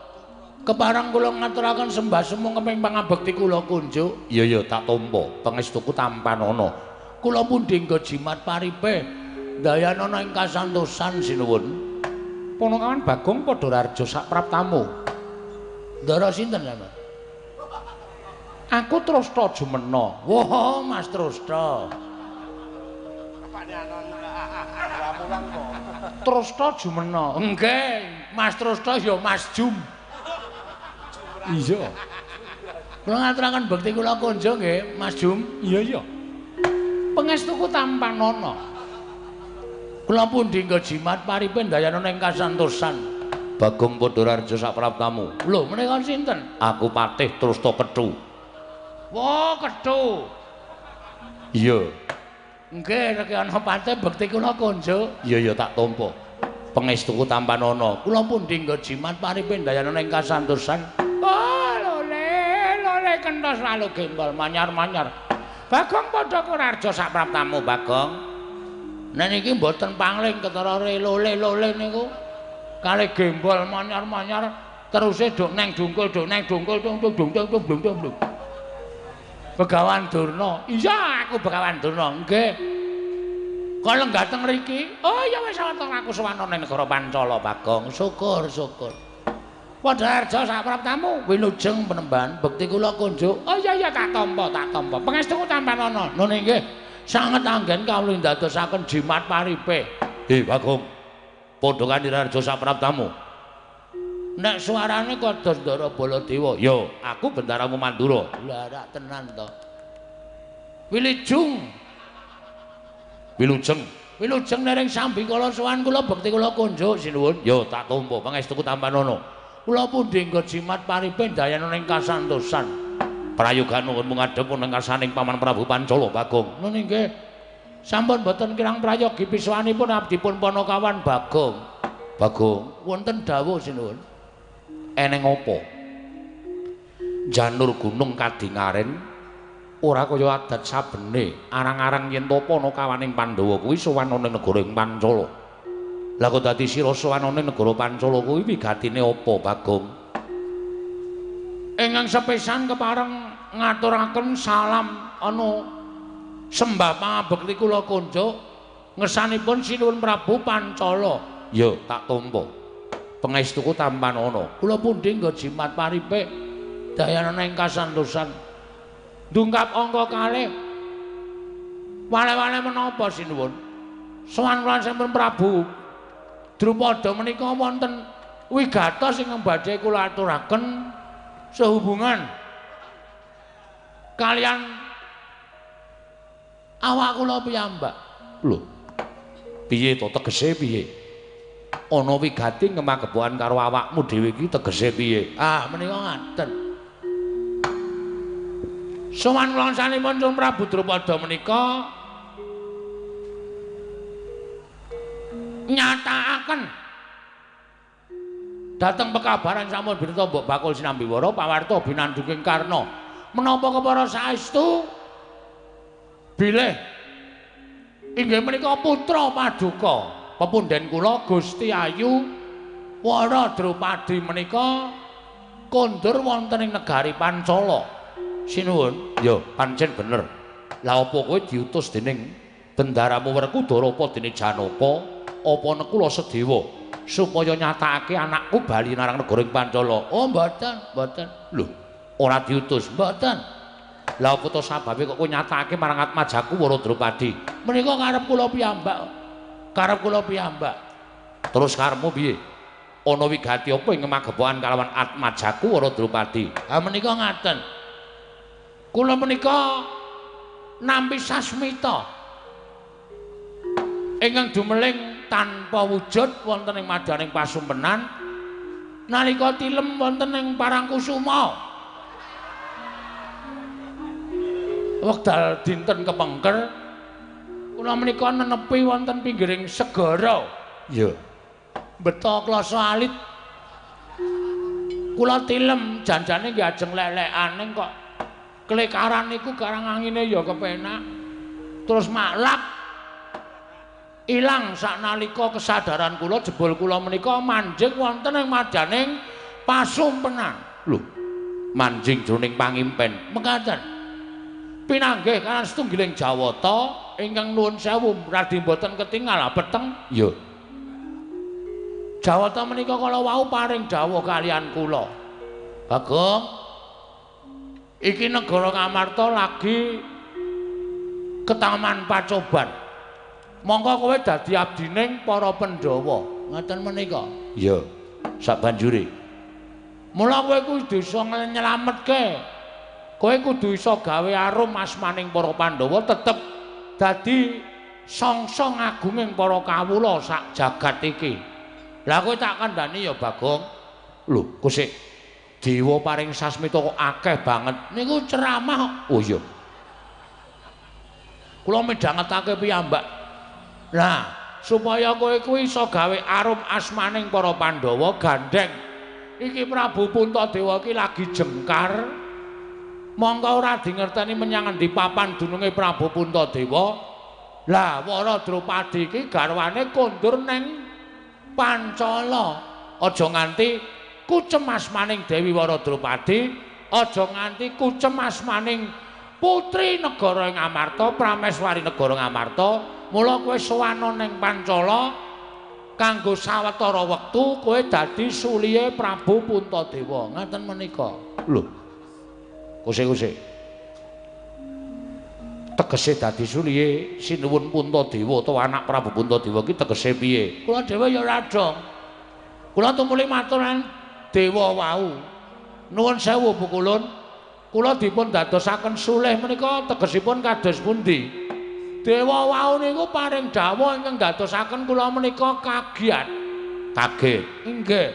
keparang kula ngaturaken sembah semung keping pangabekti kula kunjuk. Iya tak tampa. Pangestuku tampan ana. Kula pundhi nggo jimat paripe dayanana ing kasantosan sinuwun. Panakawan Bagong padha raja sapraptamu. Ndara sinten sampean? Aku Trasta Jumena. Wah, Mas Trasta. Trasta Jumena. Nggih, Mas Trasta ya Mas Jum. Iya. Kula ngaturaken bekti kula kunjuk nggih, Mas Jum. Iya. Pangestuku tampan ana. Kula pundhi nggo jimat paripe dayanana ing kasantosan. Bagong Padhararja sapraptamu. Lho, menika sinten? Aku Patih Trasta Kethu. Wah, Kethu. Iya. Nggih, nek ana patih bekti kula kunjuk. Iya tak tampa. Pangestuku tampan ana. Kula pundhi nggo jimat paripe dayanana ing kasantosan. Oh, lole kenthos lalu gembol manyar-manyar. Bagong Padhararja sapraptamu, Bagong. Nek niki mboten pangling ketara lole niku. Kalih gembol manyar-manyar teruse duk neng dungkul tung. Begawan Durna. Iya, aku Begawan Durna. Nggih. Kala ngateng mriki. Oh ya wis wonten aku sowan ning negara Pancala, Bagong. Syukur. Padhararja sapraptamu, wilujeng penemban bekti kula kunjuk. Oh iya tak tampa. Pangestuku tampan ana. Nune nggih. Sanget anggen kawula ndadosaken jimat paripe. Bagong. Padha kanthi raja sapraptamu. Nek suarane kados Ndara Baladewa, ya aku Bendaramu Mandura. Lah rak tenan to. Wilujeng nering sambi kala sowan kula bekti kula kunjuk sinuwun. Ya tak tampa pangestuku tampan ana. Kula pundhi nggo jimat paripe dayanana ing kasantosan. Prayogan nuwun mungadhep ning karsaning Paman Prabu Pancala Bagong. Nune nggih. Sampun boten kirang prayogi pisuwanipun abdipun Panakawan Bagong. Bagong, wonten dawuh sinuwun. Eneng apa? Janur gunung kadingaren ora kaya adat sabene arang-arang yen to Panakawaning Pandhawa kuwi sowan ana negara ing Pancala. Lah kok dadi sira sowan ana negara Pancala kuwi wigatine apa, Bagong? Ingkang sepisan kepareng ngaturaken salam ana sembah pangabekti kula kunjuk ngersanipun Sinuhun Prabu Pancala. Ya, tak tampa. Pangestuku tampan ana. Kula pundhi nggo jimat paripe dayanana ing kasantosan. Ndungkap angka kalih. Wale-wale menapa sinuwun? Sowan kula sampun Prabu Drupada menika wonten wigatos ingkang badhe kula aturaken sehubungan kalian awak kula piyambak. Lho. Piye to tegese piye? Ana wigati ngemagepokan karo awakmu dhewe iki tegese piye? Ah, menika ngaten. Sowan kula sanipun Sun Prabu Drupada menika nyatakaken dhateng pekabaran sampun birta Mbok Bakul Sinambiwara pawarta binanduking Karna menapa kepara saestu bilih inggih menika putra Paduka pepundhen kula Gusti Ayu Wara Drupadi menika kondur wonten ing negari Pancala. Sinuwun. Ya, pancen bener. Lah apa kowe diutus dening bendaramu Werkudara apa dene Janaka apa nekula Sedewa supaya nyatakake anakku bali narang negara ing Pancala? Oh, mboten, mboten. Lho, ora diutus. Mboten. Lah apa to sababe kok kowe nyatakake marang Atmajaku Wara Drupadi? Menika karep kula piyambak. Karep kula piyambak. Terus karepmu piye? Ana wigati apa ing magepokan kalawan Atmajaku Wara Drupadi? Ha menika ngaten. Kula menika nampi sasmita ingkang dumeling tanpa wujud wonten ing madaning pasumpenan nalika tilem wonten ing Parangkusuma. Wekdal dinten kepengker kula menika nenepi wonten pinggiring segara. Ya. Beta klasa alit. Kula tilem janjane nggih ajeng lek-lekane kok kelekaran niku karang angine ya kepenak. Terus maklak ilang saknalika kesadaran kula jebul kula menika manjing wonten ing madaning pasumpenan. Lho, manjing jroning pangimpen. Mekaten. Pinanggih kalan setunggiling Jawata ingkang nuwun sewu radi mboten ketingal peteng. Ya. Jawata menika kala wau paring dawuh kalian kula. Bagong, iki negara Ngamarta lagi ketaman pacoban. Mongko kowe dadi abdining para Pandhawa. Ngoten menika. Ya. Sabanjure. Mula kowe kudu iso nyelametke. Kowe kudu iso gawe arum asmaning para Pandhawa tetep dadi sangsa ngagunging para kawula sak jagat iki. Lah kowe tak kandhani ya Bagong. Lho, kok sik dewa paring sasmita kok akeh banget. Niku ceramah. Oh iya. Kula midhangetake piyambak. Lah, supaya kowe kuwi iso gawe arum asmaning para Pandhawa gandeng. Iki Prabu Puntadewa iki lagi jengkar. Mongko ora dingerteni menyang endi papan dununge Prabu Puntadewa. Lah, Wara Drupadi iki garwane kondur ning Pancala. Aja nganti kucem asmaning Dewi Wara Drupadi, aja nganti kucem asmaning putri negara ing Amarta, prameswari negara Ngamarta. Mula kowe sowan ning Pancala kanggo sawetara wektu kowe dadi sulihe Prabu Puntadewa. Ngaten menika. Lho. Kose-kose. Tegese dadi sulihe Sinuwun Puntadewa utawa anak Prabu Puntadewa iki tegese piye? Kula dhewe ya ora dong. Kula tumuli maturan dewa wau. Nuwun sewu Bu Kulun. Kula dipun dadosaken sulih menika tegesipun kados pundi? Dewa wau niku paring dawuh ingkang dadosaken kula menika kagiat. Kaget. Inggih.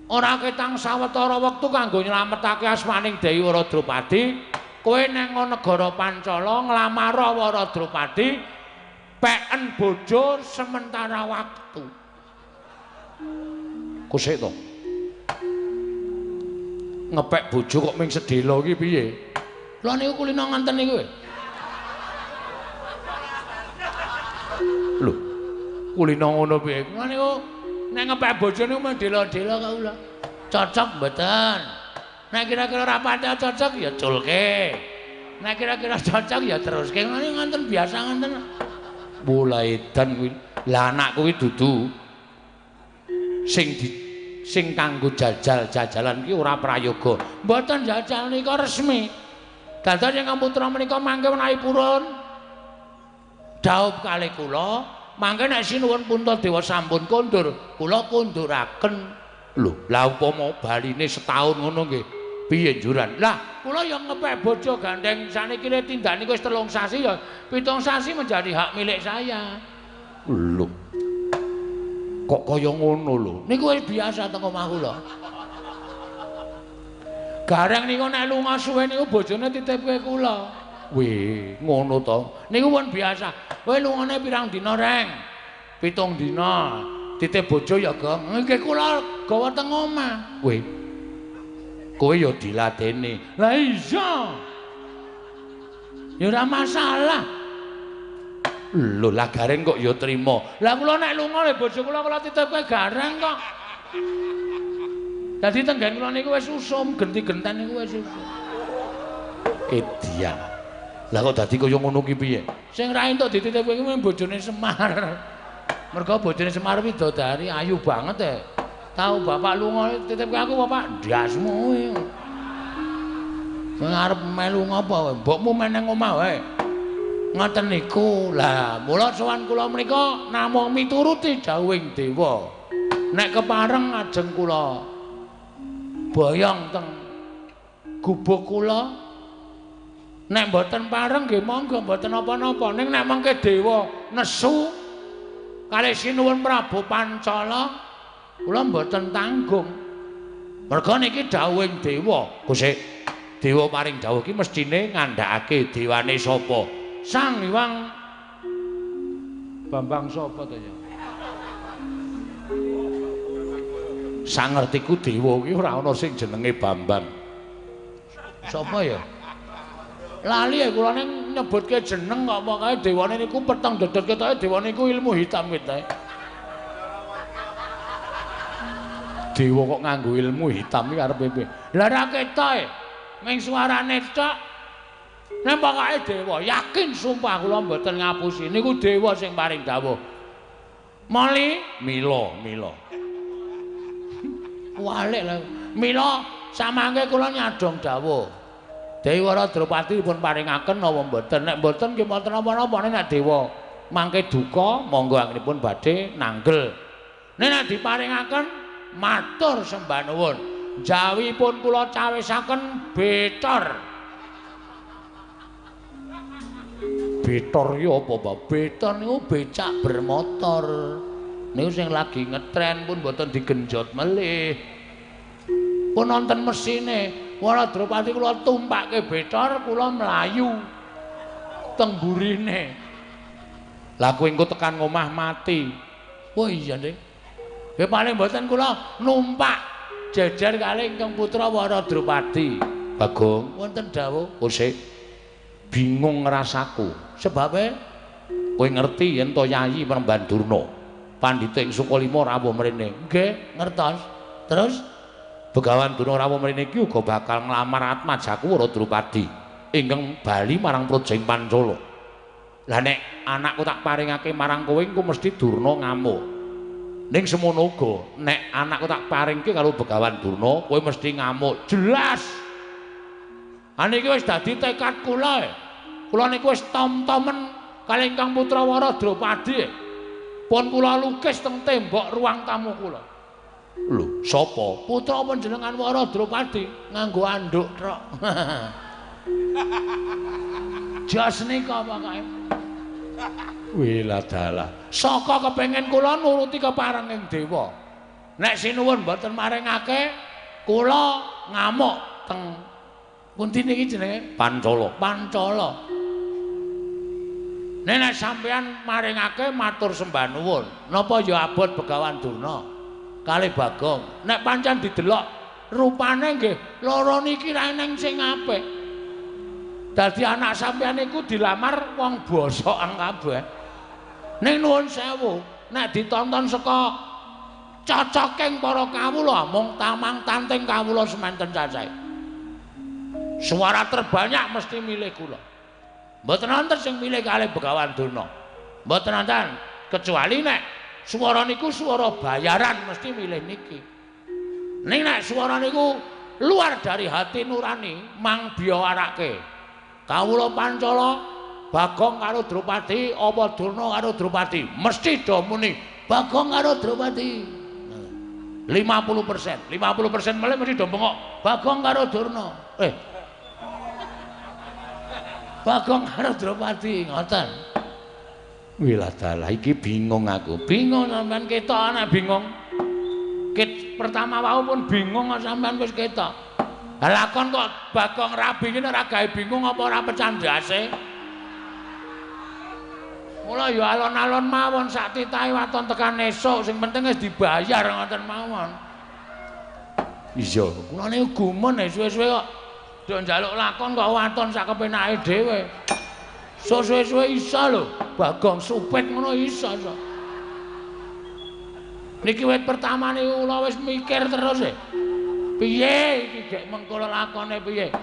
Ora ketang sawetara wektu kanggo nyelametake asmaning Dewi Wara Drupadi, kowe nang negara Pancala nglamar Wara Drupadi peken bojo sementara waktu. Kusik to. Ngepek bojo kok ming sedela iki piye? Lha niku kulina nganten niku. Lho, kulina ngono piye? Lha niku nek ngepek bojo niku mung dela-dela kula. Cocok mboten? Nek kira-kira ora pancen cocok ya culke. Nek kira-kira cocok ya teruske. Ngene nganten biasa nganten. Mulai edan kuwi. Lah anak kuwi dudu sing kanggo jajal-jajalan ki ora prayoga. Mboten jajal nika resmi. Dados ingkang putra menika mangke menawi purun dhaup kalih kula, mangke nek Sinuwun Puntadewa sampun kondur, kula konduraken. Lho, lah upama baline setahun ngono nggih. Piye njuran? Lah, kula ya ngepek bojo gandeng saniki tindak niku wis 3 sasi ya 7 sasi menjadi hak milik saya. Lho. Kok kaya ngono lho. Niku wis biasa teng omah kula. Gareng niku nek lunga suwe niku bojone titipke kula. Weh, ngono to. Niku pun biasa. Kowe lungane pirang dina, Reng? 7 dina. Titip bojo ya, Gong. Nggih kula gawa teng omah. Weh. Kowe ya diladeni. Lah iya. Ya ora masalah. Lho lah gareng kok ya trima. Lah kula nek lunga le bojo kula titipke gareng kok. Dadi tenggen kula niku wis usum, genti-genten niku wis usum. Edian. Lah kok dadi kaya ngono ki piye? Sing ra entuk dititipke kuwi bojone Semar. Mergo bojone Semar widodari ayu banget e. Tahu bapak lunga titipke aku bapak ndasmu kuwi. Sing arep melu ngapa wae? Mbokmu meneng omah wae. Ngoten niku. Lah, mula sowan kula menika namung mituruti dawuhing dewa. Nek kepareng ajeng kula boyong teng gubuk kula. Nek mboten pareng nggih monggo mboten napa-napa. Ning nek mengke dewa nesu kalih sinuwun Prabu Pancala kula mboten tanggung. Merga niki dawuhing dewa. Gusti dewa paring dawuh ki mestine ngandhakake dewane sapa? Sang Hyang Bambang sapa to ya? Sangertiku dewa ki ora ana sing jenenge Bambang. Sapa ya? Lali ya kula ning nyebutke jeneng kok pokoke dewane niku peteng dodot ketoke dewane niku ilmu hitam ketoke. Dewa kok nganggo ilmu hitam iki karepe piye? Lah ra ketoke. Ming suarane tok. Nek pokoke dewa, yakin sumpah kula mboten ngapusi. Niku dewa sing paring dawuh. Mali, mila. Walik lho. Mila samangke kula nyadong dawuh. Dewi Wara Drupadi pun paringaken napa mboten? Nek mboten nggih mboten napa-napa nek dewa mangke duka monggo anggenipun badhe nanggel. Nek diparingaken matur sembah nuwun. Jawipun kula cawisaken Betor. Betor ya apa, Pak? Betor niku becak bermotor. Niku sing lagi ngetren pun mboten digenjot melih. Pun nonton mesine. Wara Drupadi kula tumpakke Betor, kula mlayu teng burine. Lah kowe engko tekan ngomah mati. Oh iya, Dik. Nggih paling mboten kula numpak jejer kalih ingkang putra Wara Drupadi. Bagong, wonten dawuh, "Kosik, bingung rasaku." Sebabe kowe ngerti yen to Yayi Penemban Durna, Pandhita ing Sukalima rawuh mrene. Nggih, ngertos. Terus Begawan Durna rawuh mrene iki uga bakal nglamar Atmajaku Wara Drupadi ingkang bali marang Projeng Pancala. Lah nek anakku tak paringake marang kowe engko mesti Durna ngamuk. Ning semono uga nek anakku tak paringke karo Begawan Durna kowe mesti ngamuk. Jelas. Aniki wis dadi tekad kula. Kula niku wis tom-tomen kalih ingkang putra Wara Drupadi. Pun kula lukis teng tembok ruang tamu kula. Lho, sapa? Putra panjenengan Wara Drupadi nganggo anduk tok. Jas nika pokoke. Wiladala. Saka kepengin kula nuruti keparenging dewa. Nek sinuwun mboten maringake, kula ngamuk teng pundi niki jenenge? Pancala. Nek sampeyan maringake matur sembah nuwun. Napa ya abot Begawan Durna? Kalih Bagong. Nek pancen didelok rupane nggih loro niki ra eneng sing apik. Dadi anak sampeyan niku dilamar wong bosokan kabeh. Ning nuwun sewu, nek ditonton saka cocoking para kawula mung tamang tanting kawula semanten cacahe. Suara terbanyak mesti milih kula. Mboten wonten sing milih kalih Begawan Durna. Mboten wonten kecuali nek swara niku swara bayaran mesti milih niki. Ning nek swara niku luar dari hati nurani mang biawarake. Kawula Pancala Bagong karo Drupadi apa Durna karo Drupadi mesti do muni Bagong karo Drupadi. 50%, 50% melih mesti do bengok Bagong karo Durna. Bagong karo Drupadi ngoten. Wiladala iki bingung aku. Bingung sampean ketok ana bingung. Pertama wau pun bingung sampean wis ketok. Lah lakon kok Bagong rabi iki ora gawe bingung apa ora pecandhase. Mula ya alon-alon mawon sak titahe waton tekan esuk sing penting wis dibayar ngoten mawon. Iya, kula niku gumun suwe-suwe kok ndok njaluk lakon kok waton sak kepenake dhewe. Suwe-suwe iso lho, Bagong supit ngono iso. Niki wit pertamane kula wis mikir terus e. Piye iki gek mengko lakone piye?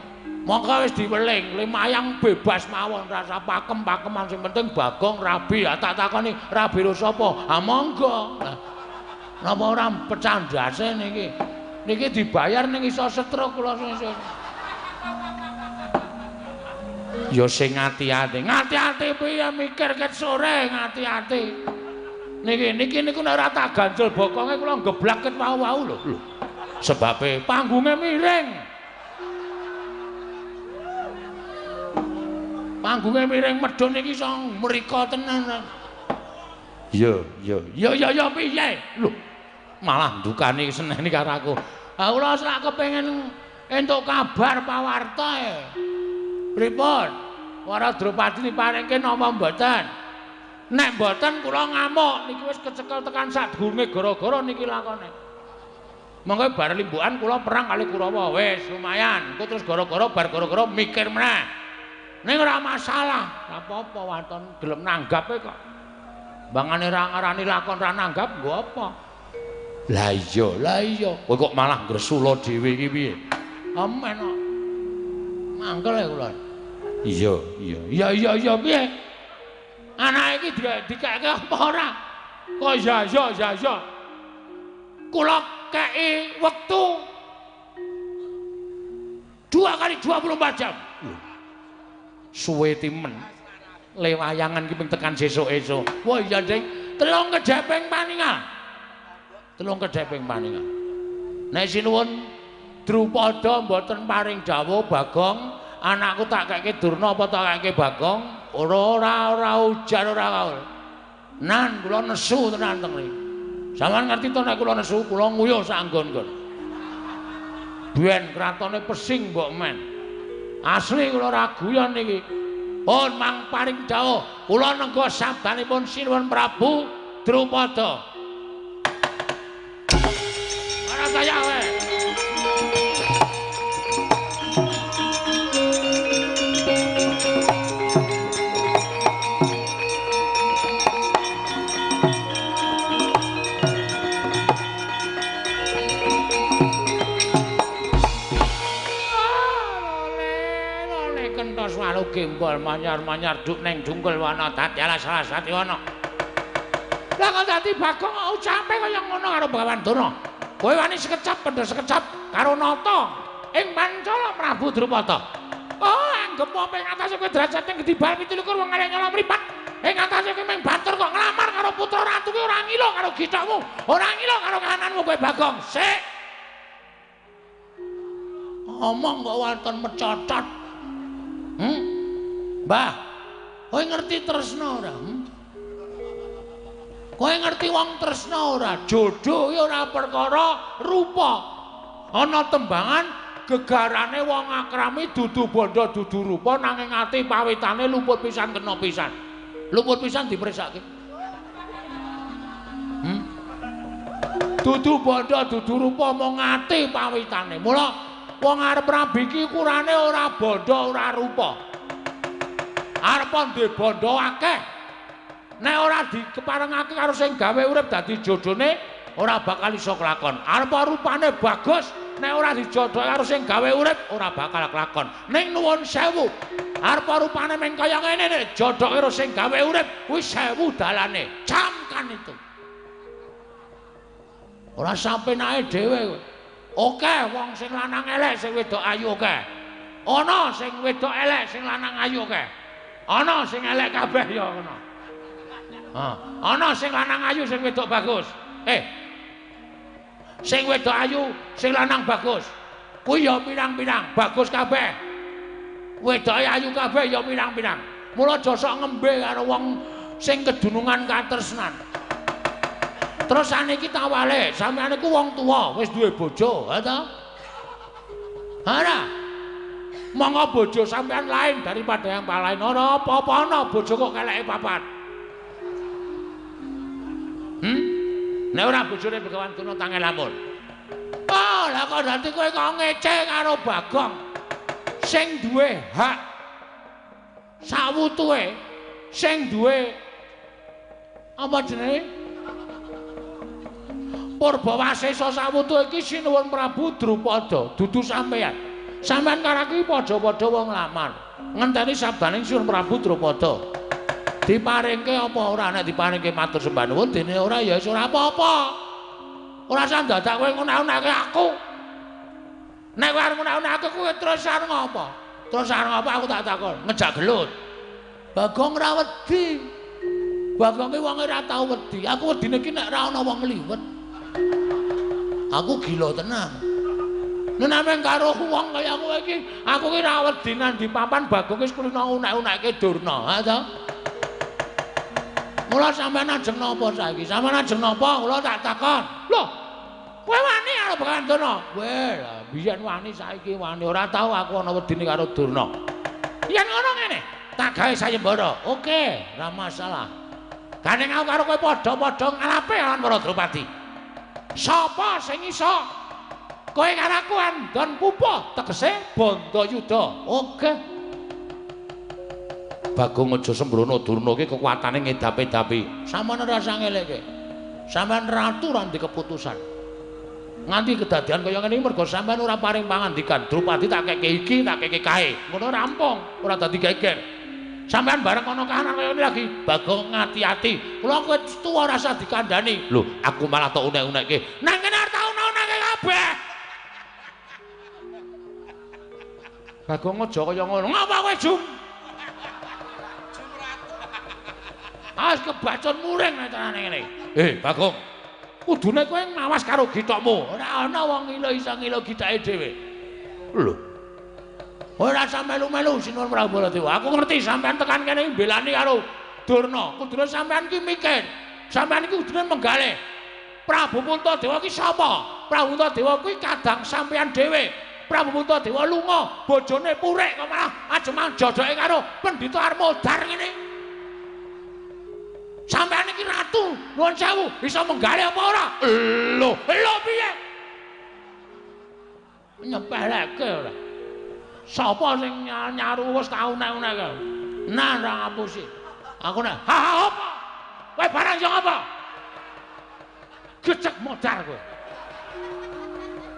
Mongko wis diweling, lumayan bebas mawon rasa pakem-pakeman sing penting Bagong rabi. Tak takoni rabi lho sapa? Ha monggo. Napa ora pecah ndase niki? Niki dibayar ning iso setruk kula sesuk. Ya sing ati-ati. Ngati-ati piye mikir ket sore ngati-ati. Niki niku nek ora tak ganjel bokonge kula geblak ket wau-wau lho. Sebabe panggunge miring. Panggunge miring medhun iki iso mriko tenan. Ya piye? Lho. Malah ndukani seneni karo aku. Ha kula sak kepengin entuk kabar pawarta e. Pripun? Para Drupadi diparingke napa mboten? Nek mboten kula ngamuk niki wis kecekel tekan sadurunge gara-gara niki lakone. Monggo bar limbukan kula perang kali Kurawa wis lumayan. Engko terus gara-gara bar gara-gara mikir meneh. Ning ora masalah, apa-apa waton gelem nanggape kok. Bangane ra ngarani lakon ra nanggap nggo apa? Lah iya. Kowe kok malah gresula dhewe iki piye? Amen kok. Mangkel ya kula. Iya piye? Anake iki dikeke apa ora? Kok ya. Kula kei wektu 2 kali 24 jam. Suwe timen. Lewayangan ki ping tekan sesuk-esuk. Wah iya, Ding. 3 kedheping paningal. 3 kedheping paningal. Nek sinuwun Drupada mboten paring dawuh Bagong, anakku tak keke Durna apa tak keke Bagong? Ora ujar ora kaul. Nan kula nesu tenan teng mriki. Sampeyan ngerti to nek kula nesu kula nguyuh sak nggon-nggon. Biyen kratone Pesing mbok men. Asli kula ora guyon niki. Pun mang paring dawuh, kula nengga sabdanipun Sinuwun Prabu Drupada. Ora saya wae. Walu gembol manyar-manyar duk neng dungkul wana Tatyala salah sati wana. Lah kok dadi Bagong ucape kaya ngono karo Bagawan Durna. Kowe wani sekecap pendher sekecap karo nata ing Pancala Prabu Drupada. Oh, anggep apa ing atase kowe derajate gedhi bal 17 wong arek nyala mripat. Ing atase kowe mung batur kok nglamar karo putra ratu ki ora ngilo karo githokmu, ora ngilo karo kahananmu kowe Bagong. Sik. Omong kok wonten mecocot. Mbah, kowe ngerti tresna ora? Kowe ngerti wong tresna ora? Jodoh ya ora perkara rupa. Ana tembangan gegarane wong akrami dudu bondo dudu rupa nanging ati pawitane luput pisan kena pisan. Luput pisan dipreksake. Dudu bondo dudu rupa mung ati pawitane. Mula wong arep rabi iki ukurane ora bondo ora rupa. Arep ndhe bondo akeh. Nek ora dikeparengake karo sing gawe urip dadi jodhone ora bakal iso kelakon. Arep rupane bagus, nek ora dijodohi karo sing gawe urip ora bakal kelakon. Ning nuwun sewu, arep rupane meng kaya ngene nek jodhoke karo sing gawe urip kuwi 1000 dalane. Camkan itu. Ora sampe nae dhewe kowe. Oke, wong sing lanang elek, sing wedok ayu oke. Ana sing wedok elek, sing lanang ayu oke. Ana sing elek kabeh ya ngono. Ana sing lanang ayu, sing wedok bagus. Sing wedok ayu, sing lanang bagus. Kuwi ya pirang-pirang, bagus kabeh. Wedoke ayu kabeh ya pirang-pirang. Mula aja sok ngembe karo wong sing kedunungan katresnan. Terus saniki tak wale, sampeyan iku wong tuwa, wis duwe bojo, ha ta? Ora. Monggo bojo sampeyan lain daripada yang lain. Ora apa-apa ana bojo kok keleke papat. Nek ora bojone Begawan Durna tangel lamun. Oh, lah kok dadi kowe kok ngece karo Bagong. Sing duwe hak. sawutuhe sing duwe apa jenenge Purbawasesa sawutuhe iki sinuwun Prabu Drupada dudu sampeyan. Sampeyan karo iki padha-padha wong lamar. Ngenteni sabdaning Sinuwun Prabu Drupada. Diparingke apa ora nek diparingke matur sembah nuwun dene ora ya wis ora apa-apa. Ora usah dadak kowe ngunek-unekke aku. Nek kowe arep ngunek-unekke kowe terus arep ngopo? Terus arep ngopo aku tak takon, ngejak gelut. Bagong ra wedi. Bagong ki wonge ra tau wedi. Aku wedine ki nek ra ana wong ngliwet. Aku gila tenan. Nek nameng karo wong kaya kowe iki, aku ki ra wedi nang di papan Bagong wis kulino unek-unekke Durna, ha to? Mula sampean ajeng napa saiki? Sampean ajeng napa? Kula tak takon. Loh, kowe wani karo Begawan Durna? Weh, biyen wani saiki wani. Ora tau aku ana wedine karo Durna. Yen ngono ngene, tak gawe sayembara. Oke, ora masalah. Gandeng aku karo kowe padha-padha ngalape lawan para Drupadi. Sapa sing iso? Kowe karo aku andon pupuh tegese Bandayuda. Oke. Bagong aja sembrono Durna ki kekuatane ngedap-edapi. Sampeyan ora usah ngeleke. Sampeyan ratu ora ndek keputusan. Nganti kedadian kaya ngene mergo sampeyan ora paring pangandikan. Drupadi tak keke iki, tak keke kae. Ngono rampung, ora dadi geger. Sampeyan bareng ana kahanan kaya ngene lagi. Bagong ngati-ati. Kula kowe tuwa ora usah dikandhani. Lho, aku malah tok unek-unekke. Nang kene arep tak unek-unekke kabeh. Bagong aja kaya ngono. Ngapa kowe, Jum? As kebacon muring nek carane ngene. Bagong. Kudune kowe ngawas karo githokmu. Ora ana wong ngilo iso ngilo githake dhewe. Lho. Ora usah melu-melu Sinuwun Prabu Baladewa. Aku ngerti sampean tekan kene mbelani karo Durna. Kudune sampean ki mikir. Sampean iki kudune menggalih. Prabu Puntadewa ki sapa? Prabu Puntadewa kuwi kadang sampean dhewe. Prabu Puntadewa lunga, bojone purik kok malah ajemang jodoke karo Pendhita Armodar ngene. Sampeyan iki ratu, nuwun sewu, iso menggalih apa ora? Lho piye? Nyepeleke ora. Sapa sing nyaru wis kaunek-unek kok? Nah, ora ngapusi. Aku nek, ha apa? Kowe barang yo apa? Gecek modar kowe.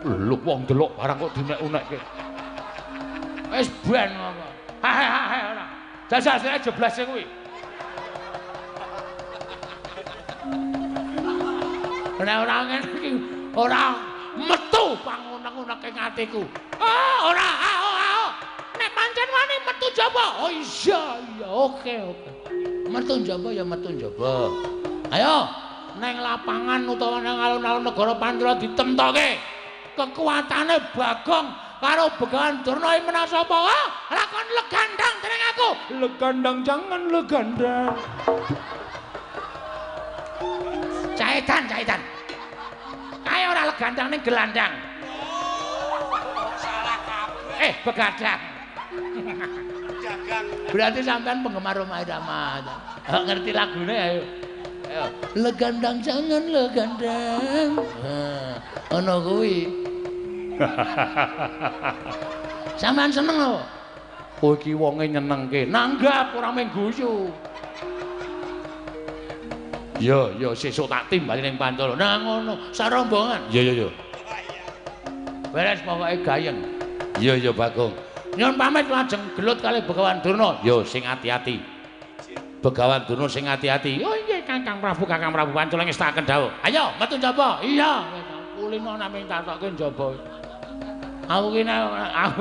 Lho wong delok barang kok dinek-unekke. Wis ben ngono. Ha ora. Jajal jeblase kuwi. Nek ora ngene iki ora metu pangunek-uneke atiku. Ora. Nek pancen wani metu jaba. Oh iya, oke. Metu jaba ya metu jaba. Ayo, neng lapangan utawa nang alun-alun negara Pandura ditemtoke. Kekuatane Bagong karo Begawan Durna iki menawa sapa? Lakon legandang dening aku. Legandang jangan legandang. Caetan. Kae ora legandang ning gelandang. Salah kabeh. Begadang. Jagang. Berarti sampean penggemar Rhoma Irama. Ngerti lagune ayo. Legandang jangan legandang. Ono kuwi. Sampean seneng lho. Kowe iki wonge nyenengke. Nanggap ora mung guyu. Yo sesuk tak timbali ning Pancala. Nah ngono, sarombongan. Yo. Beres pokoke gayeng. Yo Bagong. Nyuwun pamit lajeng gelut kalih Begawan Durna. Yo sing ati-ati. Begawan Durna sing ati-ati. Oh nggih Kakang Prabu Pancala ngestakaken dawuh. Ayo metu njaba. Iya. Kulino namung tatokke njaba. Aku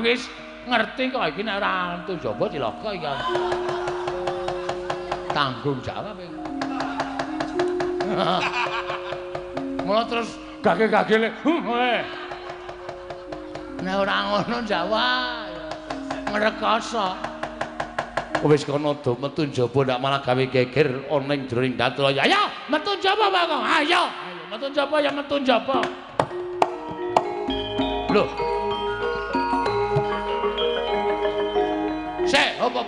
wis ngerti kok iki nek ora metu njaba cilaka iki. Tanggung jawab iki. Mula terus gage-gagele. Nek ora ngono Jawa ngrekoso. Wis kono do metu njaba ndak malah gawe geger ana ning jroning Datraya. Ayo metu njaba Bagong. Ayo metu njaba ya metu njaba. Lho. Hop.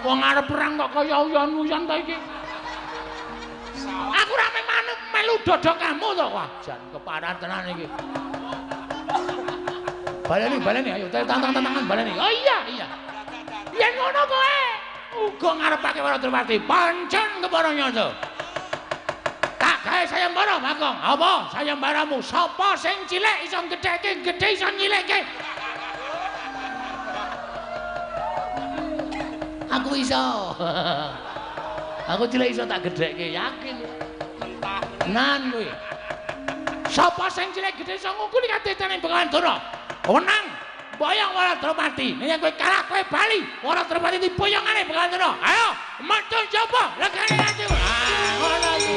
Wong arep perang kok kaya uyon-uyon ta iki. Aku ra melu dodok kamu to, wah jan keparat tenan iki. baleni ayo tangan baleni. Oh iya. Yen ngono kowe uga ngarepake Waradrawati pancen kepara nyata. Tak gawe sayembara Bagong. Apa sayembaramu? Sapa sing cilik iso gedheke, gedhe iso nyilikke? Aku iso. Aku cilik iso tak gedheke, yakin. Nan kowe. Sapa sing cilik gedhe iso ngungkuli kadhetane Bengawan Durna? Wenang boyong Waradrawati. Nek kowe kalah kowe bali. Waradrawati diboyongane Bengawan Durna. Ayo, metu coba legane ati. Ah, ngono iki.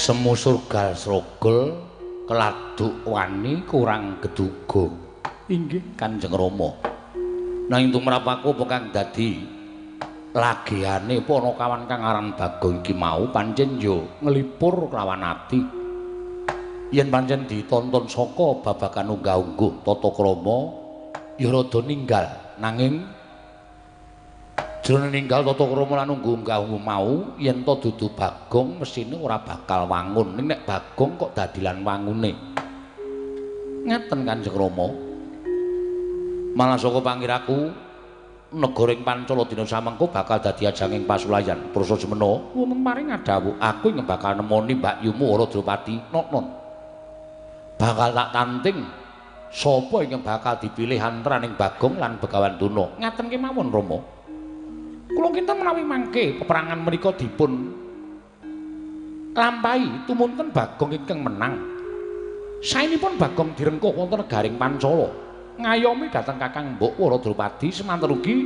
Semu surgal srogol keladuk wani kurang geduga. Inggih Kanjeng Rama. Nanging tumrap aku apa kang dadi lagiane Panakawan kang aran Bagong iki mau pancen yo nglipur kelawan ati. Yen pancen ditonton saka babagan unggah-ungguh tata krama ya rada ninggal nanging jroning ninggal tata krama lan unggah-ungguh mau yen to dudu Bagong mesine ora bakal wangun. Ning nek Bagong kok dadilan wangune. Ngeten Kanjeng Rama. Malah saka pangiraku negara ing Pancala dina samengko bakal dadi ajanging pasulayan. Prasa semena wonten maring adawuh aku ing bakal nemoni Mbak Yumu Waradrawati non. Bakal tak tanting sapa ing bakal dipilih antaraning Bagong lan Begawan Durna. Ngaten kemawon Rama. Kula kinten menawi mangke peperangan menika dipun lampahi tumunten Bagong ingkang menang. Saenipun Bagong direngkuh wonten negaring Pancala. Ngayomi dhateng Kakang Mbok Waradrawati semanten ugi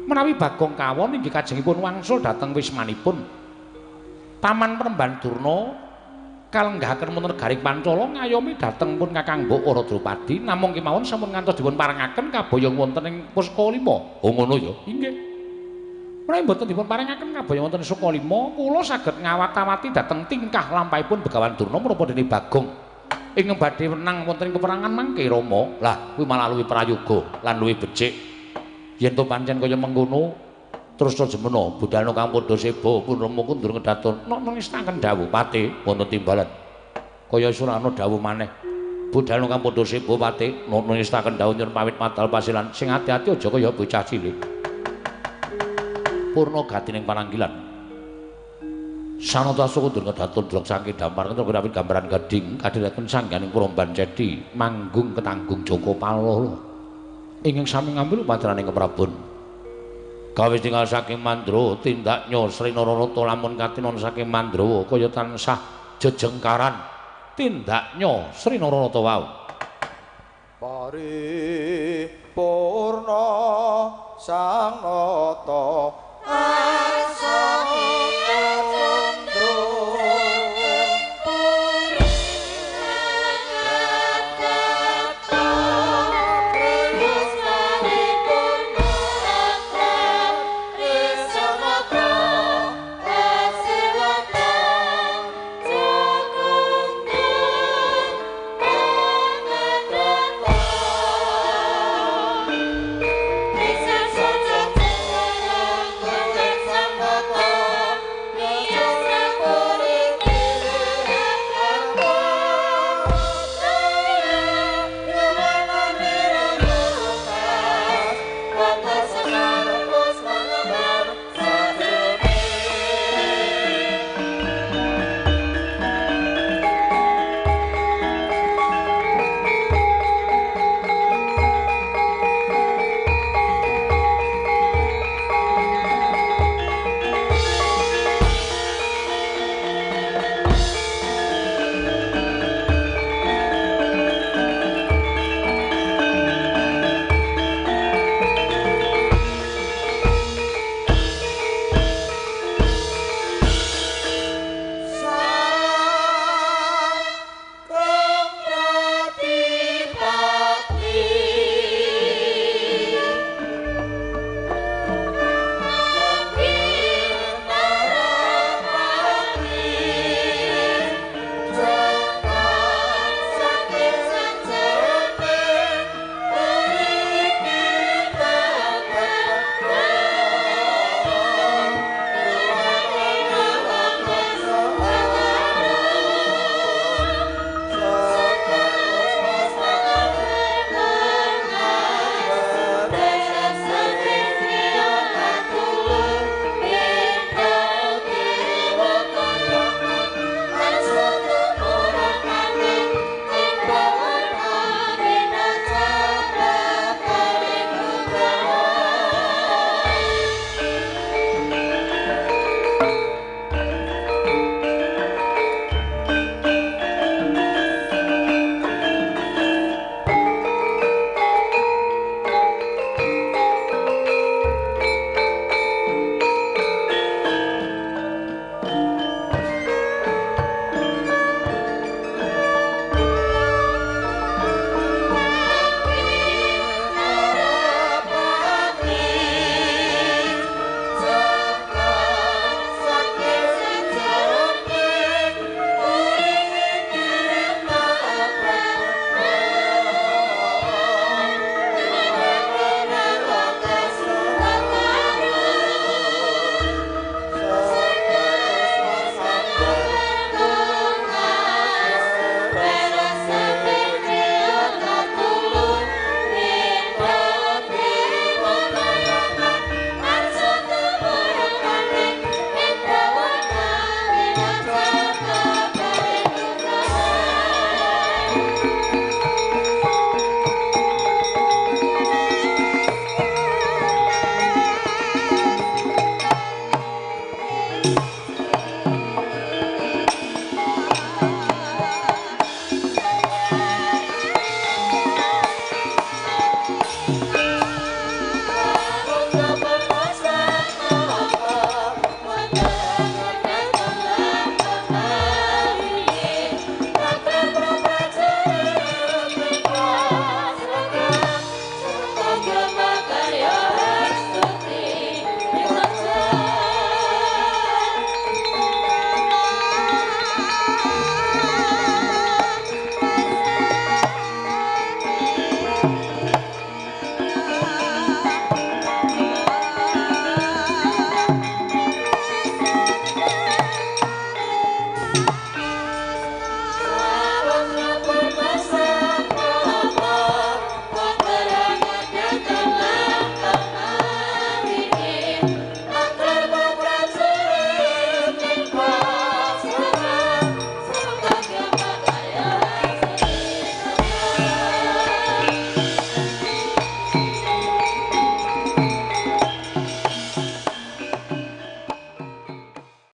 menawi Bagong kawon inggih kajengipun wangsul dhateng wismanipun. Taman Peremban Durna kalenggahaken wonten negaring Pancala ngayomi dhateng pun Kakang Mbok Waradrawati namung kemawon sampun ngantos dipun parengaken kaboyong wonten ing Puskalima. Oh ngono ya. Inggih. Menawi mboten dipun parengaken kaboyong wonten Sukalima, kula saged ngawat-awati dhateng tingkah lampahipun Begawan Durna menapa dene Bagong ingkang badhe menang wonten ing peperangan mangke Rama. Lah kuwi malah luwih prayoga lan luwih becik. Yen to pancen kaya mengkono terus semena budalna kang padha seba pun Rama kundur ngedaton nok ngestaken dawuh pate wonten timbalan. Kaya Surana dawuh maneh. Budalna kang padha seba pate nok ngestaken dawuh nyuwun pamit madal pasilan sing ati-ati aja kaya bocah cilik. Purna gatining pananggilan. Sanata kundur ngedaton delok saking dampar kira-kira gambaran gading kadhiraken sangganing Pramban Cedi manggung ketanggung Joko Palola ingkang sami ngambil panteraning keprabon gawe tinggal saking Mandrawa tindaknya Sri Nararata lamun katinon saking Mandrawa kaya tansah jejengkaran tindaknya Sri Nararata wau paripurna sang nata